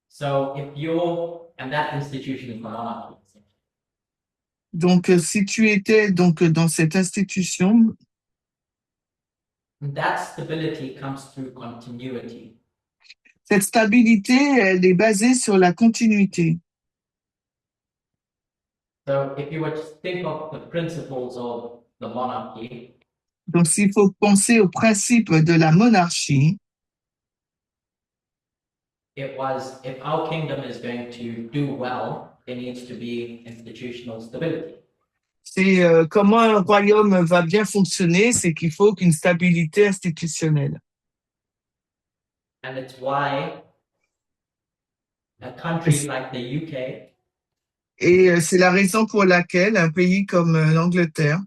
So if you're, and that institution is the monarchy. Donc, si tu étais donc dans cette institution, That stability comes through continuity. cette stabilité, elle est basée sur la continuité. So if you were to think of the principles of the monarchy, Donc, s'il faut penser au principe de la monarchie, it was if our kingdom is going to do well, there needs to be institutional stability. c'est comment un royaume va bien fonctionner, c'est qu'il faut qu'une stabilité institutionnelle. And it's why a country like the UK Et c'est la raison pour laquelle un pays comme l'Angleterre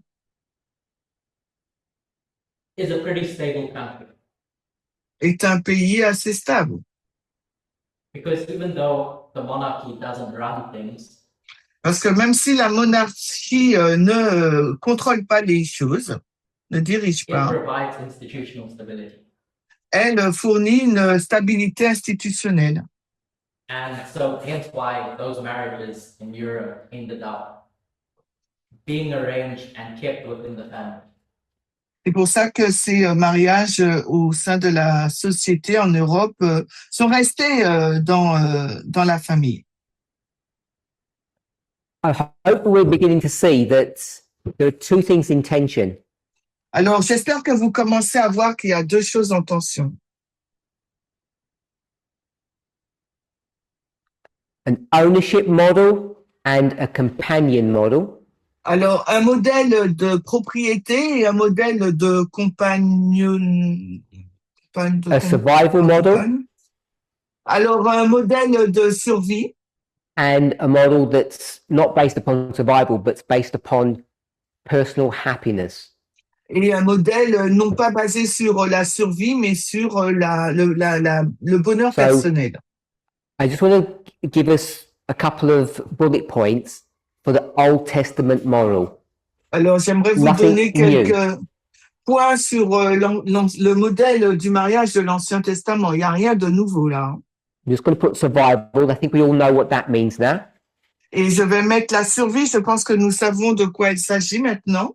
is a pretty stable country. est un pays assez stable. Because even though the monarchy doesn't run things, Parce que même si la monarchie ne contrôle pas les choses, ne dirige it pas, provides institutional stability. elle fournit une stabilité institutionnelle. And so hence why those marriages in Europe ended up being arranged and kept within the family. C'est pour ça que ces mariages au sein de la société en Europe sont restés dans la famille. I hope we're beginning to see that there are two things in tension. Alors, j'espère que vous commencez à voir qu'il y a deux choses en tension. An ownership model and a companion model. Alors, un modèle de propriété et un modèle de compagnon. A survival model Alors, un modèle de survie and a model that's not based upon survival, but based upon personal happiness. et un modèle non pas basé sur la survie, mais sur le bonheur So- personnel. I just want to give us a couple of bullet points for the Old Testament model. Alors, j'aimerais vous Nothing donner quelques points sur le modèle du mariage de l'Ancien Testament. Il n'y a rien de nouveau là. I'm just going to put survival. I think we all know what that means now. Et je vais mettre la survie. Je pense que nous savons de quoi il s'agit maintenant.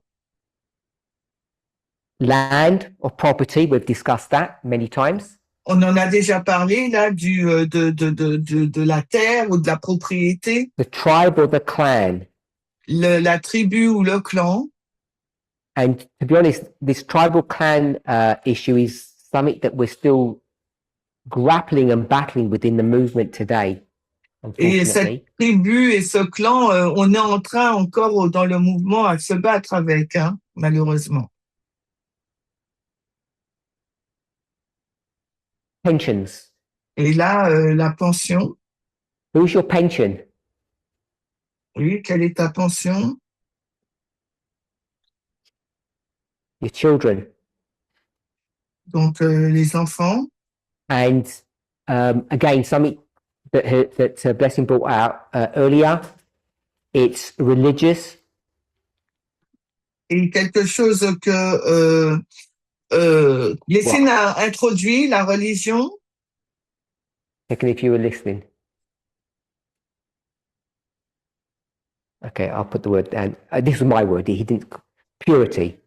Land or property, we've discussed that many times. On en a déjà parlé là de la terre ou de la propriété, The tribe or the clan. la tribu ou le clan. And to be honest, this tribal clan issue is something that we're still grappling and battling within the movement today, Et unfortunately. cette tribu et ce clan, on est en train encore dans le mouvement à se battre avec, hein, malheureusement. Pensions. Et là, la pension, Who's your pension? oui, quelle est ta pension? Your children. Donc, les enfants. And again, something that Blessing brought out earlier, it's religious. Et quelque chose que Lessine a introduit, la religion. Checking if you were listening. Okay, I'll put the word down. This was my word. He didn't. Purity.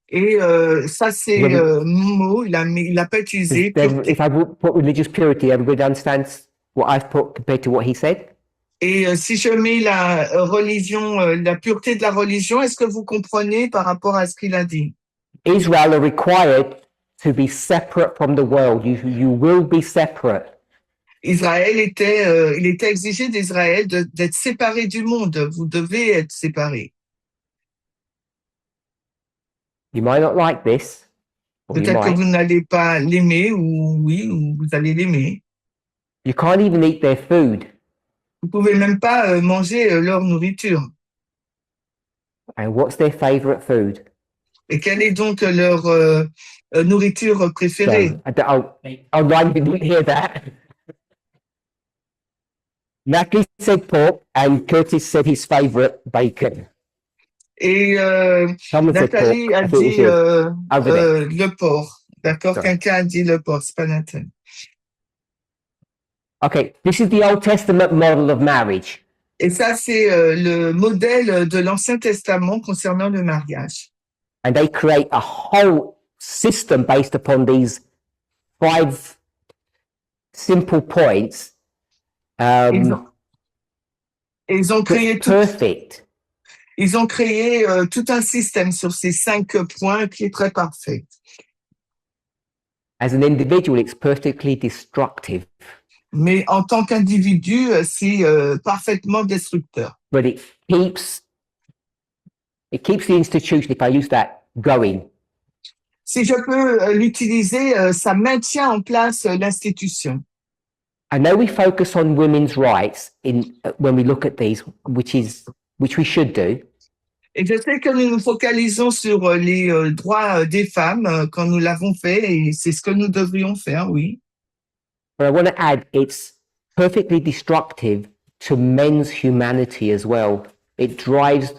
Et ça, c'est mon mot, il l'a pas utilisé. If I put religious purity, everybody understands what I've put compared to what he said? Et si je mets la religion, la pureté de la religion, est-ce que vous comprenez par rapport à ce qu'il a dit? Israel are required to be separate from the world. You will be separate. Israël il était exigé d'Israël d'être séparé du monde. Vous devez être séparés. You might not like this, or you Peut-être que might. vous n'allez pas l'aimer, ou oui, ou vous allez l'aimer. You can't even eat their food. Vous pouvez même pas manger leur nourriture. And what's their favorite food? Et quelle est donc leur nourriture préférée? So, I'd like to hear that. Natalie said pork, and Curtis said his favorite bacon. Et Someone said pork. Nathalie a I think it was dit you. Over there. le porc. D'accord, Sorry. quelqu'un a dit le porc, c'est pas Nathalie. Okay, this is the Old Testament model of marriage. Et ça, c'est le modèle de l'Ancien Testament concernant le mariage. And they create a whole system based upon these 5 simple points. Ils ont créé Perfect. Ils ont créé tout un système sur ces 5 points qui est très parfait. As an individual, it's perfectly destructive, Mais en tant qu'individu, c'est parfaitement destructeur. but it keeps the institution, if I use that, going. Si je peux l'utiliser, ça maintient en place l'institution. I know we focus on women's rights when we look at these, which we should do. Et je sais que nous nous focalisons sur les droits des femmes quand nous l'avons fait, et c'est ce que nous devrions faire, oui. But I want to add, it's perfectly destructive to men's humanity as well. It drives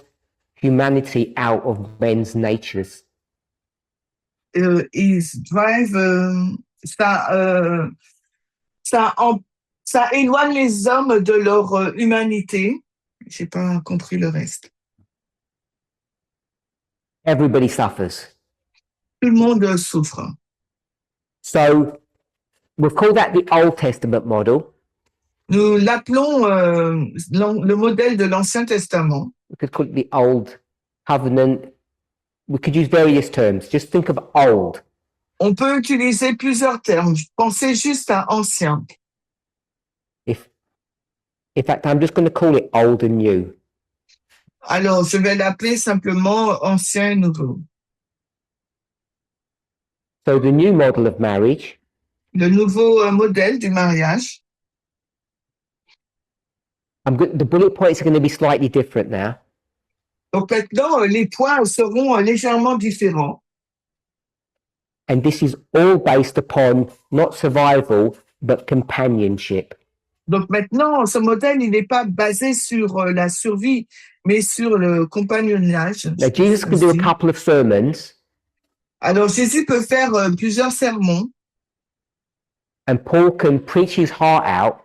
humanity out of men's natures. Ils drive, ça éloigne les hommes de leur humanité. J'ai pas compris le reste. Everybody suffers. Tout le monde souffre. So we'll call that the Old Testament model. Nous l'appelons le modèle de l'Ancien Testament. We could call it the Old Covenant. We could use various terms. Just think of old. On peut utiliser plusieurs termes. Pensez juste à ancien. In fact, I'm just going to call it old and new. Alors, je vais l'appeler simplement ancien et nouveau. So the new model of marriage, Le nouveau modèle du mariage. the bullet points are going to be slightly different now. Donc maintenant, les points seront légèrement différents. And this is all based upon not survival, but companionship. Donc maintenant, ce modèle, il n'est pas basé sur la survie, mais sur le compagnonnage. Now, Jesus can do a couple of sermons, Alors Jésus peut faire plusieurs sermons, and Paul can preach his heart out,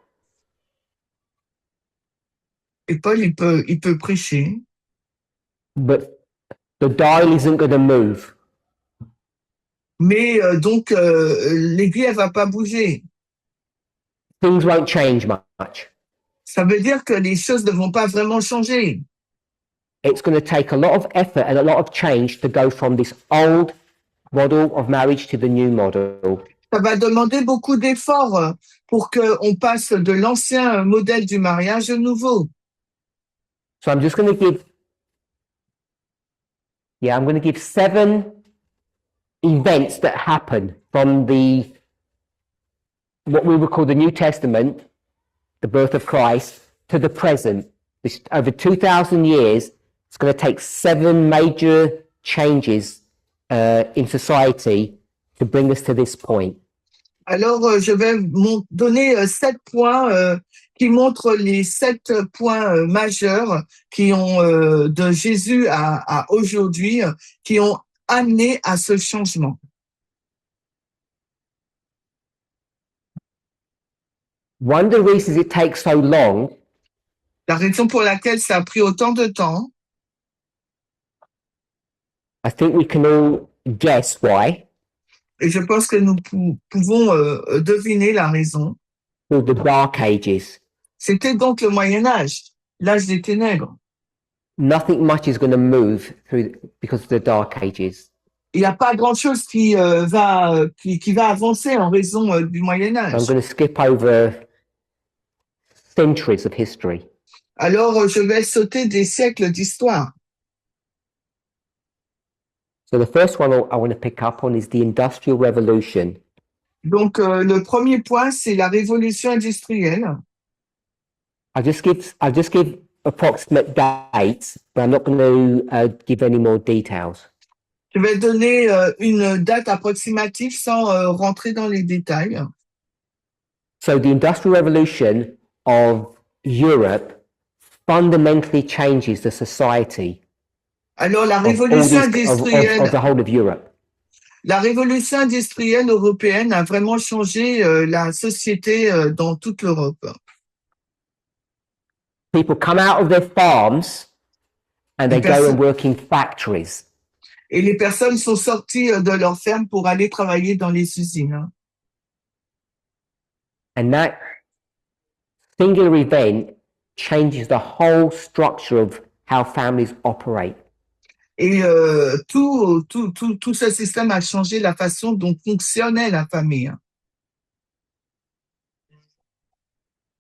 et Paul, il peut prêcher, but the dial isn't going to move. mais donc l'aiguille, elle va pas bouger. Things won't change much. Ça veut dire que les choses ne vont pas vraiment changer. It's going to take a lot of effort and a lot of change to go from this old model of marriage to the new model. Ça va demander beaucoup d'efforts pour qu'on passe de l'ancien modèle du mariage au nouveau. So I'm just going to give 7 events that happen from what we would call the New Testament, the birth of Christ, to the present. This, over 2,000 years, it's going to take 7 major changes in society to bring us to this point. Alors, je vais donner 7 points qui montrent les 7 points majeurs qui ont, de Jésus à aujourd'hui, qui ont amené à ce changement. One of the reasons it takes so long La raison pour laquelle ça a pris autant de temps, I think we can all guess why. et je pense que nous pouvons deviner la raison, Called the Dark Ages. c'était donc le Moyen-Âge, l'âge des ténèbres. Nothing much is going to move through because of the Dark Ages. Il n'y a pas grand-chose qui va avancer en raison du I'm Moyen-Âge. going to skip over centuries of history. Alors, je vais sauter des siècles d'histoire. So the first one I want to pick up on is the Industrial Revolution. Donc, le premier point, c'est la révolution industrielle. I'll just give approximate dates, but I'm not going to give any more details. Je vais donner une date approximative sans rentrer dans les détails. So the Industrial Revolution of Europe fundamentally changes the society. Alors, la of all révolution these, of industrielle, the whole of Europe. la révolution industrielle européenne a vraiment changé la société dans toute l'Europe. People come out of their farms and they Les go personnes- and work in factories. Et les personnes sont sorties de leur ferme pour aller travailler dans les usines. And that singular event changes the whole structure of how families operate. Et tout ce système a changé la façon dont fonctionnait la famille.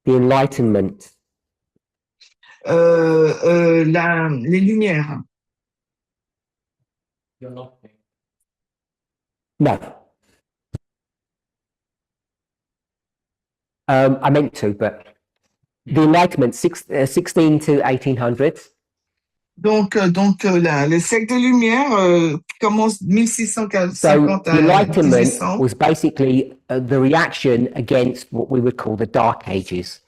The Enlightenment. Les Lumières. You're not. No. I meant to, but the Enlightenment, 16 to 1800s. Donc le siècle des Lumières commence 1650 So à the Enlightenment 1800. was basically the reaction against what we would call the Dark Ages.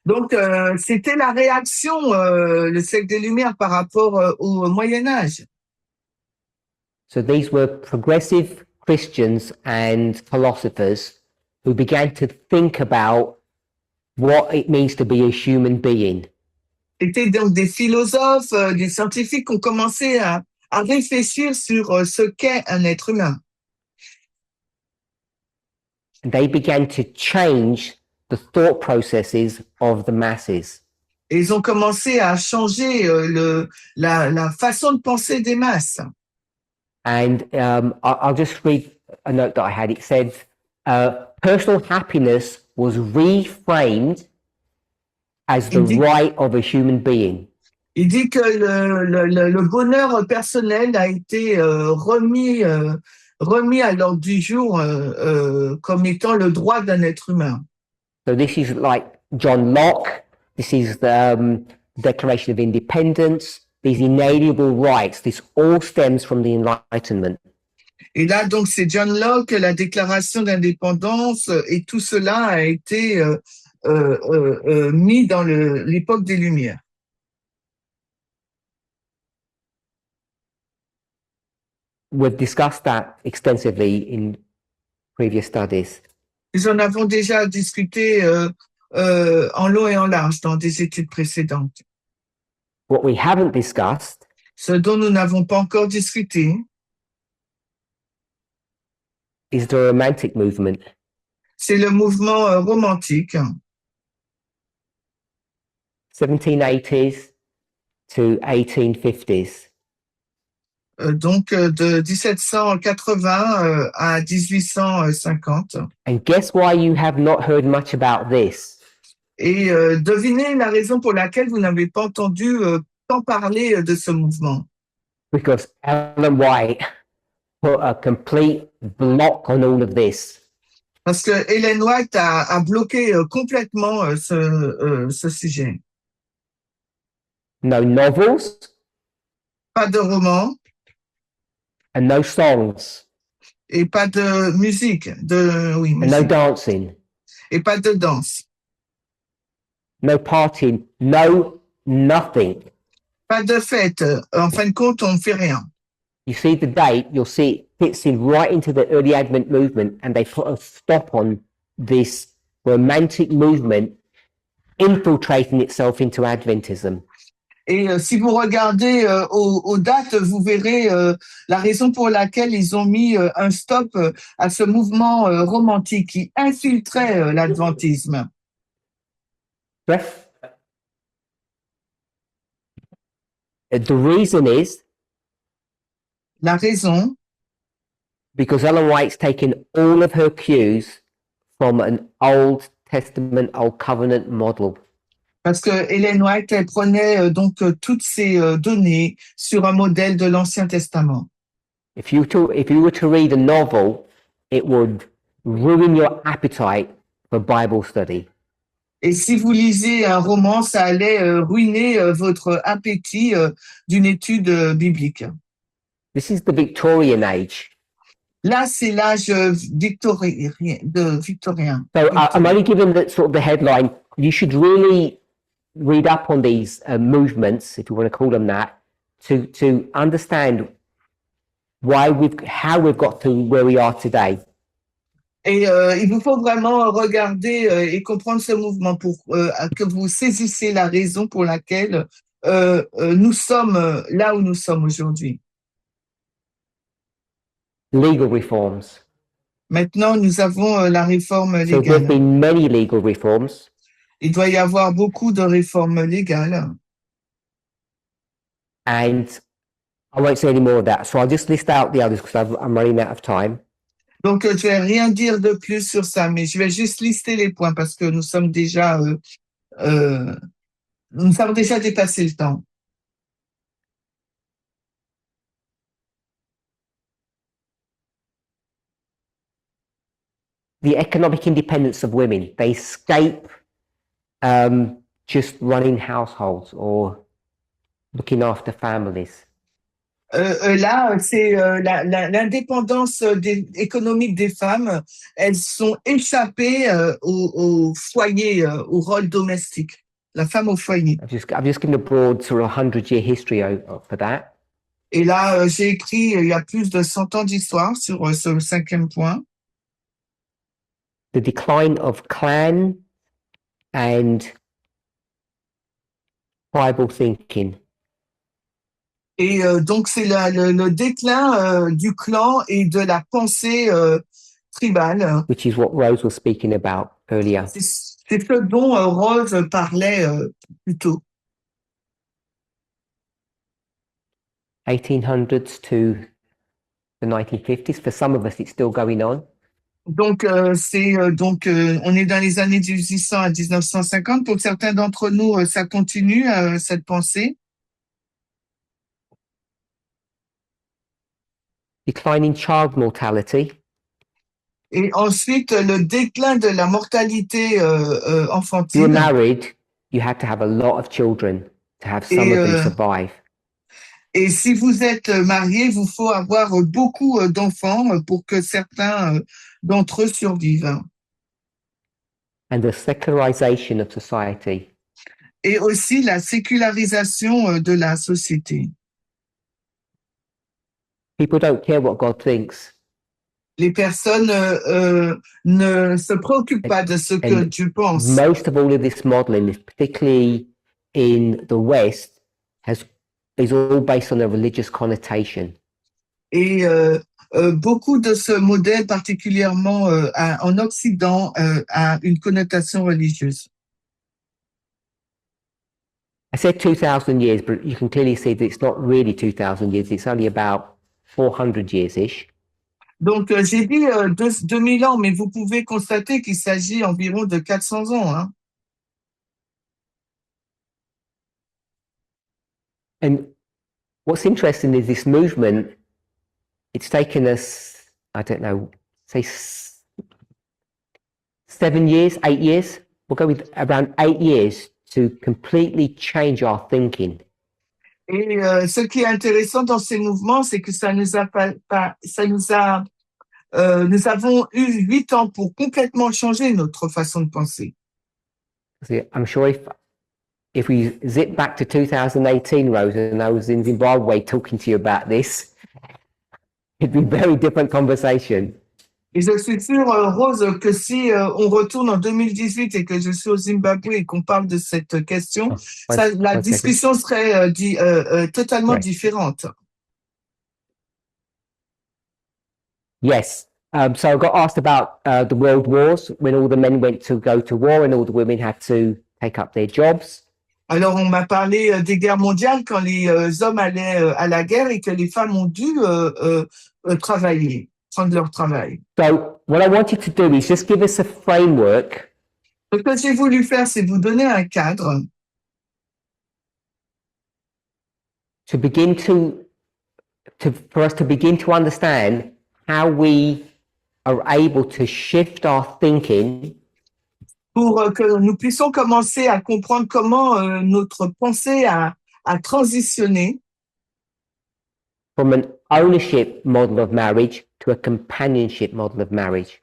Donc, c'était la réaction, le siècle des Lumières par rapport au Moyen-Âge. So these were progressive Christians and philosophers who began to think about what it means to be a human being. C'était donc des philosophes, des scientifiques qui ont commencé à réfléchir sur ce qu'est un être humain. And they began to change the thought processes of the masses. Et ils ont commencé à changer la façon de penser des masses. And I'll just read a note that I had. It said, personal happiness was reframed as the Indeed. right of a human being. Il dit que le bonheur personnel a été remis à l'ordre du jour comme étant le droit d'un être humain. So this is like John Locke. This is the Declaration of Independence. These inalienable rights. This all stems from the Enlightenment. Et là, donc, c'est John Locke, la déclaration d'indépendance, et tout cela a été mis dans l'époque des Lumières. We've discussed that extensively in previous studies. Nous en avons déjà discuté en long et en large dans des études précédentes. What we haven't discussed Ce dont nous n'avons pas encore discuté, is the Romantic movement. c'est le mouvement romantique, 1780s to 1850s. Donc de 1780 à 1850. And guess why you have not heard much about this? Et devinez la raison pour laquelle vous n'avez pas entendu tant parler de ce mouvement. Because Ellen White put a complete block on all of this. Parce que Ellen White a bloqué complètement ce sujet. No novels Pas de roman and no songs et pas de musique, oui, and no musique, dancing, et pas de danse, no partying, no nothing. pas de fête. En fin de compte, on ne fait rien. You see the date, you'll see it fits in right into the early Advent movement, and they put a stop on this romantic movement infiltrating itself into Adventism. Et si vous regardez aux dates, vous verrez la raison pour laquelle ils ont mis un stop à ce mouvement romantique qui infiltrait l'adventisme. Bref. The reason is La raison, because Ellen White's taken all of her cues from an Old Testament, Old Covenant model. parce que Ellen White elle prenait donc toutes ces données sur un modèle de l'Ancien Testament. If you were to read a novel, it would ruin your appetite for Bible study. Et si vous lisez un roman, ça allait ruiner votre appétit d'une étude biblique. This is the Victorian age. Là, c'est l'âge victorien. So I'm only giving the sort of the headline. You should really read up on these movements, if you want to call them that, to understand how we've got to where we are today. Et il vous faut vraiment regarder et comprendre ce mouvement pour que vous saisissiez la raison pour laquelle nous sommes là où nous sommes aujourd'hui. Legal reforms. Maintenant, nous avons la réforme So there have légale. been many legal reforms, Il doit y avoir beaucoup de réformes légales. and I won't say any more of that. So I'll just list out the others because I'm running out of time. Donc, je vais rien dire de plus sur ça, mais je vais juste lister les points parce que nous avons déjà dépassé le temps. The economic independence of women. They escape just running households or looking after families. Là, c'est l'indépendance économique des femmes. Elles sont échappées au foyer, au rôle domestique. La femme au foyer. I've just given a broad sort of 100-year history for that. Et là, j'ai écrit, il y a plus de 100 ans d'histoire sur ce 5e point. The decline of clan and tribal thinking. Et donc, c'est le déclin du clan et de la pensée tribale. Which is what Rose was speaking about earlier. C'est ce dont Rose parlait plus tôt. 1800s to the 1950s. For some of us, it's still going on. Donc, on est dans les années 1800 à 1950. Pour certains d'entre nous, ça continue, cette pensée. Declining child mortality. Et ensuite, le déclin de la mortalité If you were enfantine. married, you had to have a lot of children to have some of them survive. Et si vous êtes marié, vous faut avoir beaucoup d'enfants pour que certains d'entre eux survivent. And the secularization of society. Et aussi la sécularisation de la société. People don't care what God thinks. Les personnes ne se préoccupent pas de ce que Dieu pense. Most of all of this modeling, particularly in the West, is all based on a religious connotation. Et beaucoup de ce modèle, particulièrement en Occident, a une connotation religieuse. I said 2,000 years, but you can clearly see that it's not really 2,000 years. It's only about 400 years-ish. Donc, j'ai dit 2000 ans, mais vous pouvez constater qu'il s'agit environ de 400 ans. Hein. And what's interesting is this movement, it's taken us, I don't know, say 7 years, 8 years. We'll go with around 8 years to completely change our thinking. Et ce qui est intéressant dans ces mouvements, c'est que nous avons eu 8 ans pour complètement changer notre façon de penser. I'm sure if we zip back to 2018, Rose, and I was in Zimbabwe talking to you about this, it'd be a very different conversation. Et je suis sûre, Rose, que si on retourne en 2018 et que je suis au Zimbabwe et qu'on parle de cette question, la discussion serait totalement différente. Yes. So I got asked about the world wars, when all the men went to go to war and all the women had to take up their jobs. Alors, on m'a parlé des guerres mondiales quand les hommes allaient à la guerre et que les femmes ont dû travailler, prendre leur travail. So what I wanted to do is just give us a framework. Ce que j'ai voulu faire, c'est vous donner un cadre To begin for us to begin to understand how we are able to shift our thinking pour que nous puissions commencer à comprendre comment notre pensée a transitionné from an ownership model of marriage to a companionship model of marriage.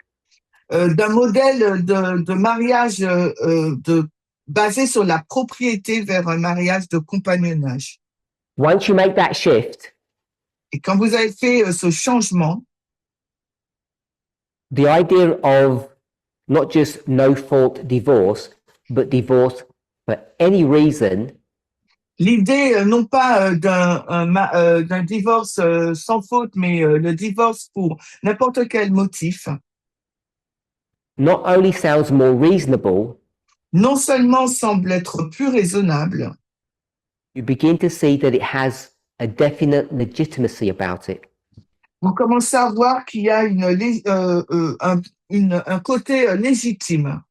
D'un modèle de mariage basé sur la propriété vers un mariage de compagnonnage. Once you make that shift, Et quand vous avez fait ce changement, the idea of not just no fault divorce, but divorce for any reason l'idée non pas d'un divorce sans faute, mais le divorce pour n'importe quel motif, not only sounds more reasonable, non seulement semble être plus raisonnable, you begin to see that it has a definite legitimacy about it. vous commencez à voir qu'il y a un côté légitime.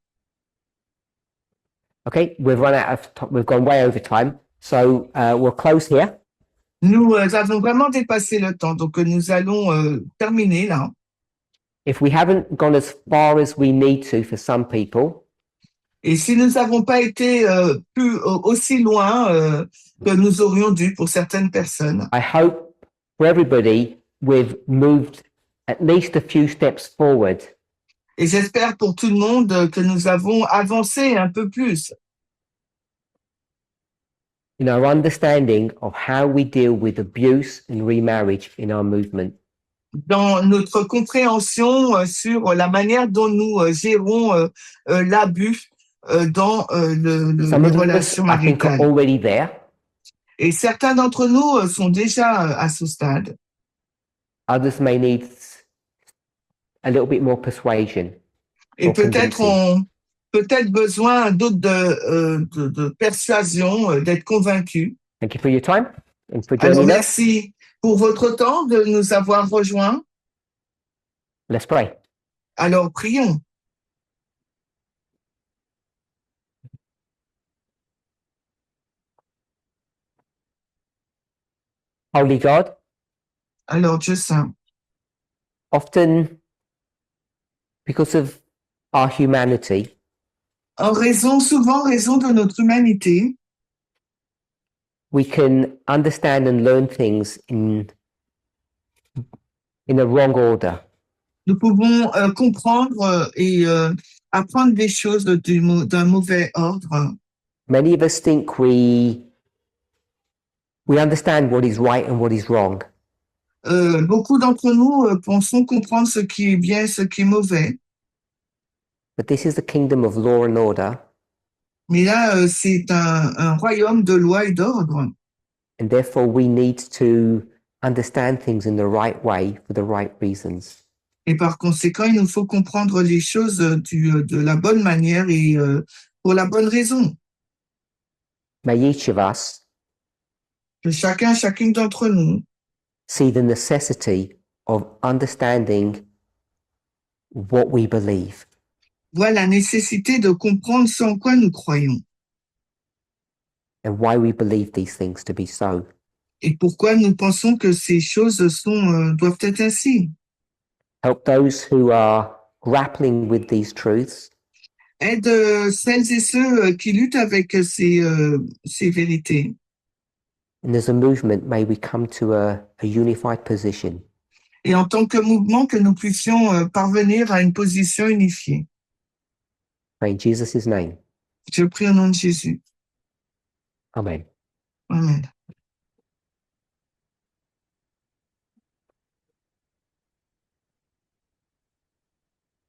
Okay, we've run out of time. We've gone way over time, so we'll close here. Nous avons vraiment dépassé le temps, donc nous allons terminer là. If we haven't gone as far as we need to for some people, Et si nous n'avons pas été aussi loin que nous aurions dû pour certaines personnes, I hope for everybody we've moved at least a few steps forward et j'espère pour tout le monde que nous avons avancé un peu plus in our understanding of how we deal with abuse and remarriage in our movement. dans notre compréhension sur la manière dont nous gérons l'abus dans Some les of us, relations I think, are maritales. already there. Et certains d'entre nous sont déjà à ce stade. Others may need a little bit more persuasion. Et Or peut-être convincing. ont peut-être besoin d'autres de persuasion, d'être convaincus. Thank you for your time and for Alors joining us. merci pour votre temps de nous avoir rejoints. Let's pray. Alors prions. Holy God, Alors Dieu saint, often because of our humanity, souvent en raison de notre humanité, we can understand and learn things in a wrong order. nous pouvons comprendre et apprendre des choses d'un mauvais ordre. Many of us think we understand what is right and what is wrong, Beaucoup d'entre nous pensons comprendre ce qui est bien et ce qui est mauvais. but this is the kingdom of law and order, Mais là, c'est un royaume de loi et d'ordre. and therefore we need to understand things in the right way for the right reasons. Et par conséquent, il nous faut comprendre les choses de la bonne manière et pour la bonne raison. May each of us Que chacune d'entre nous see the necessity of understanding what we believe, voit la nécessité de comprendre ce en quoi nous croyons and why we believe these things to be so. et pourquoi nous pensons que ces choses doivent être ainsi. Help those who are grappling with these truths Aide celles et ceux qui luttent avec ces vérités. and as a movement may we come to a unified position. Et en tant que mouvement, que nous puissions parvenir à une position unifiée. Pray in Jesus' name. Je prie au nom de Jésus. Amen. Amen.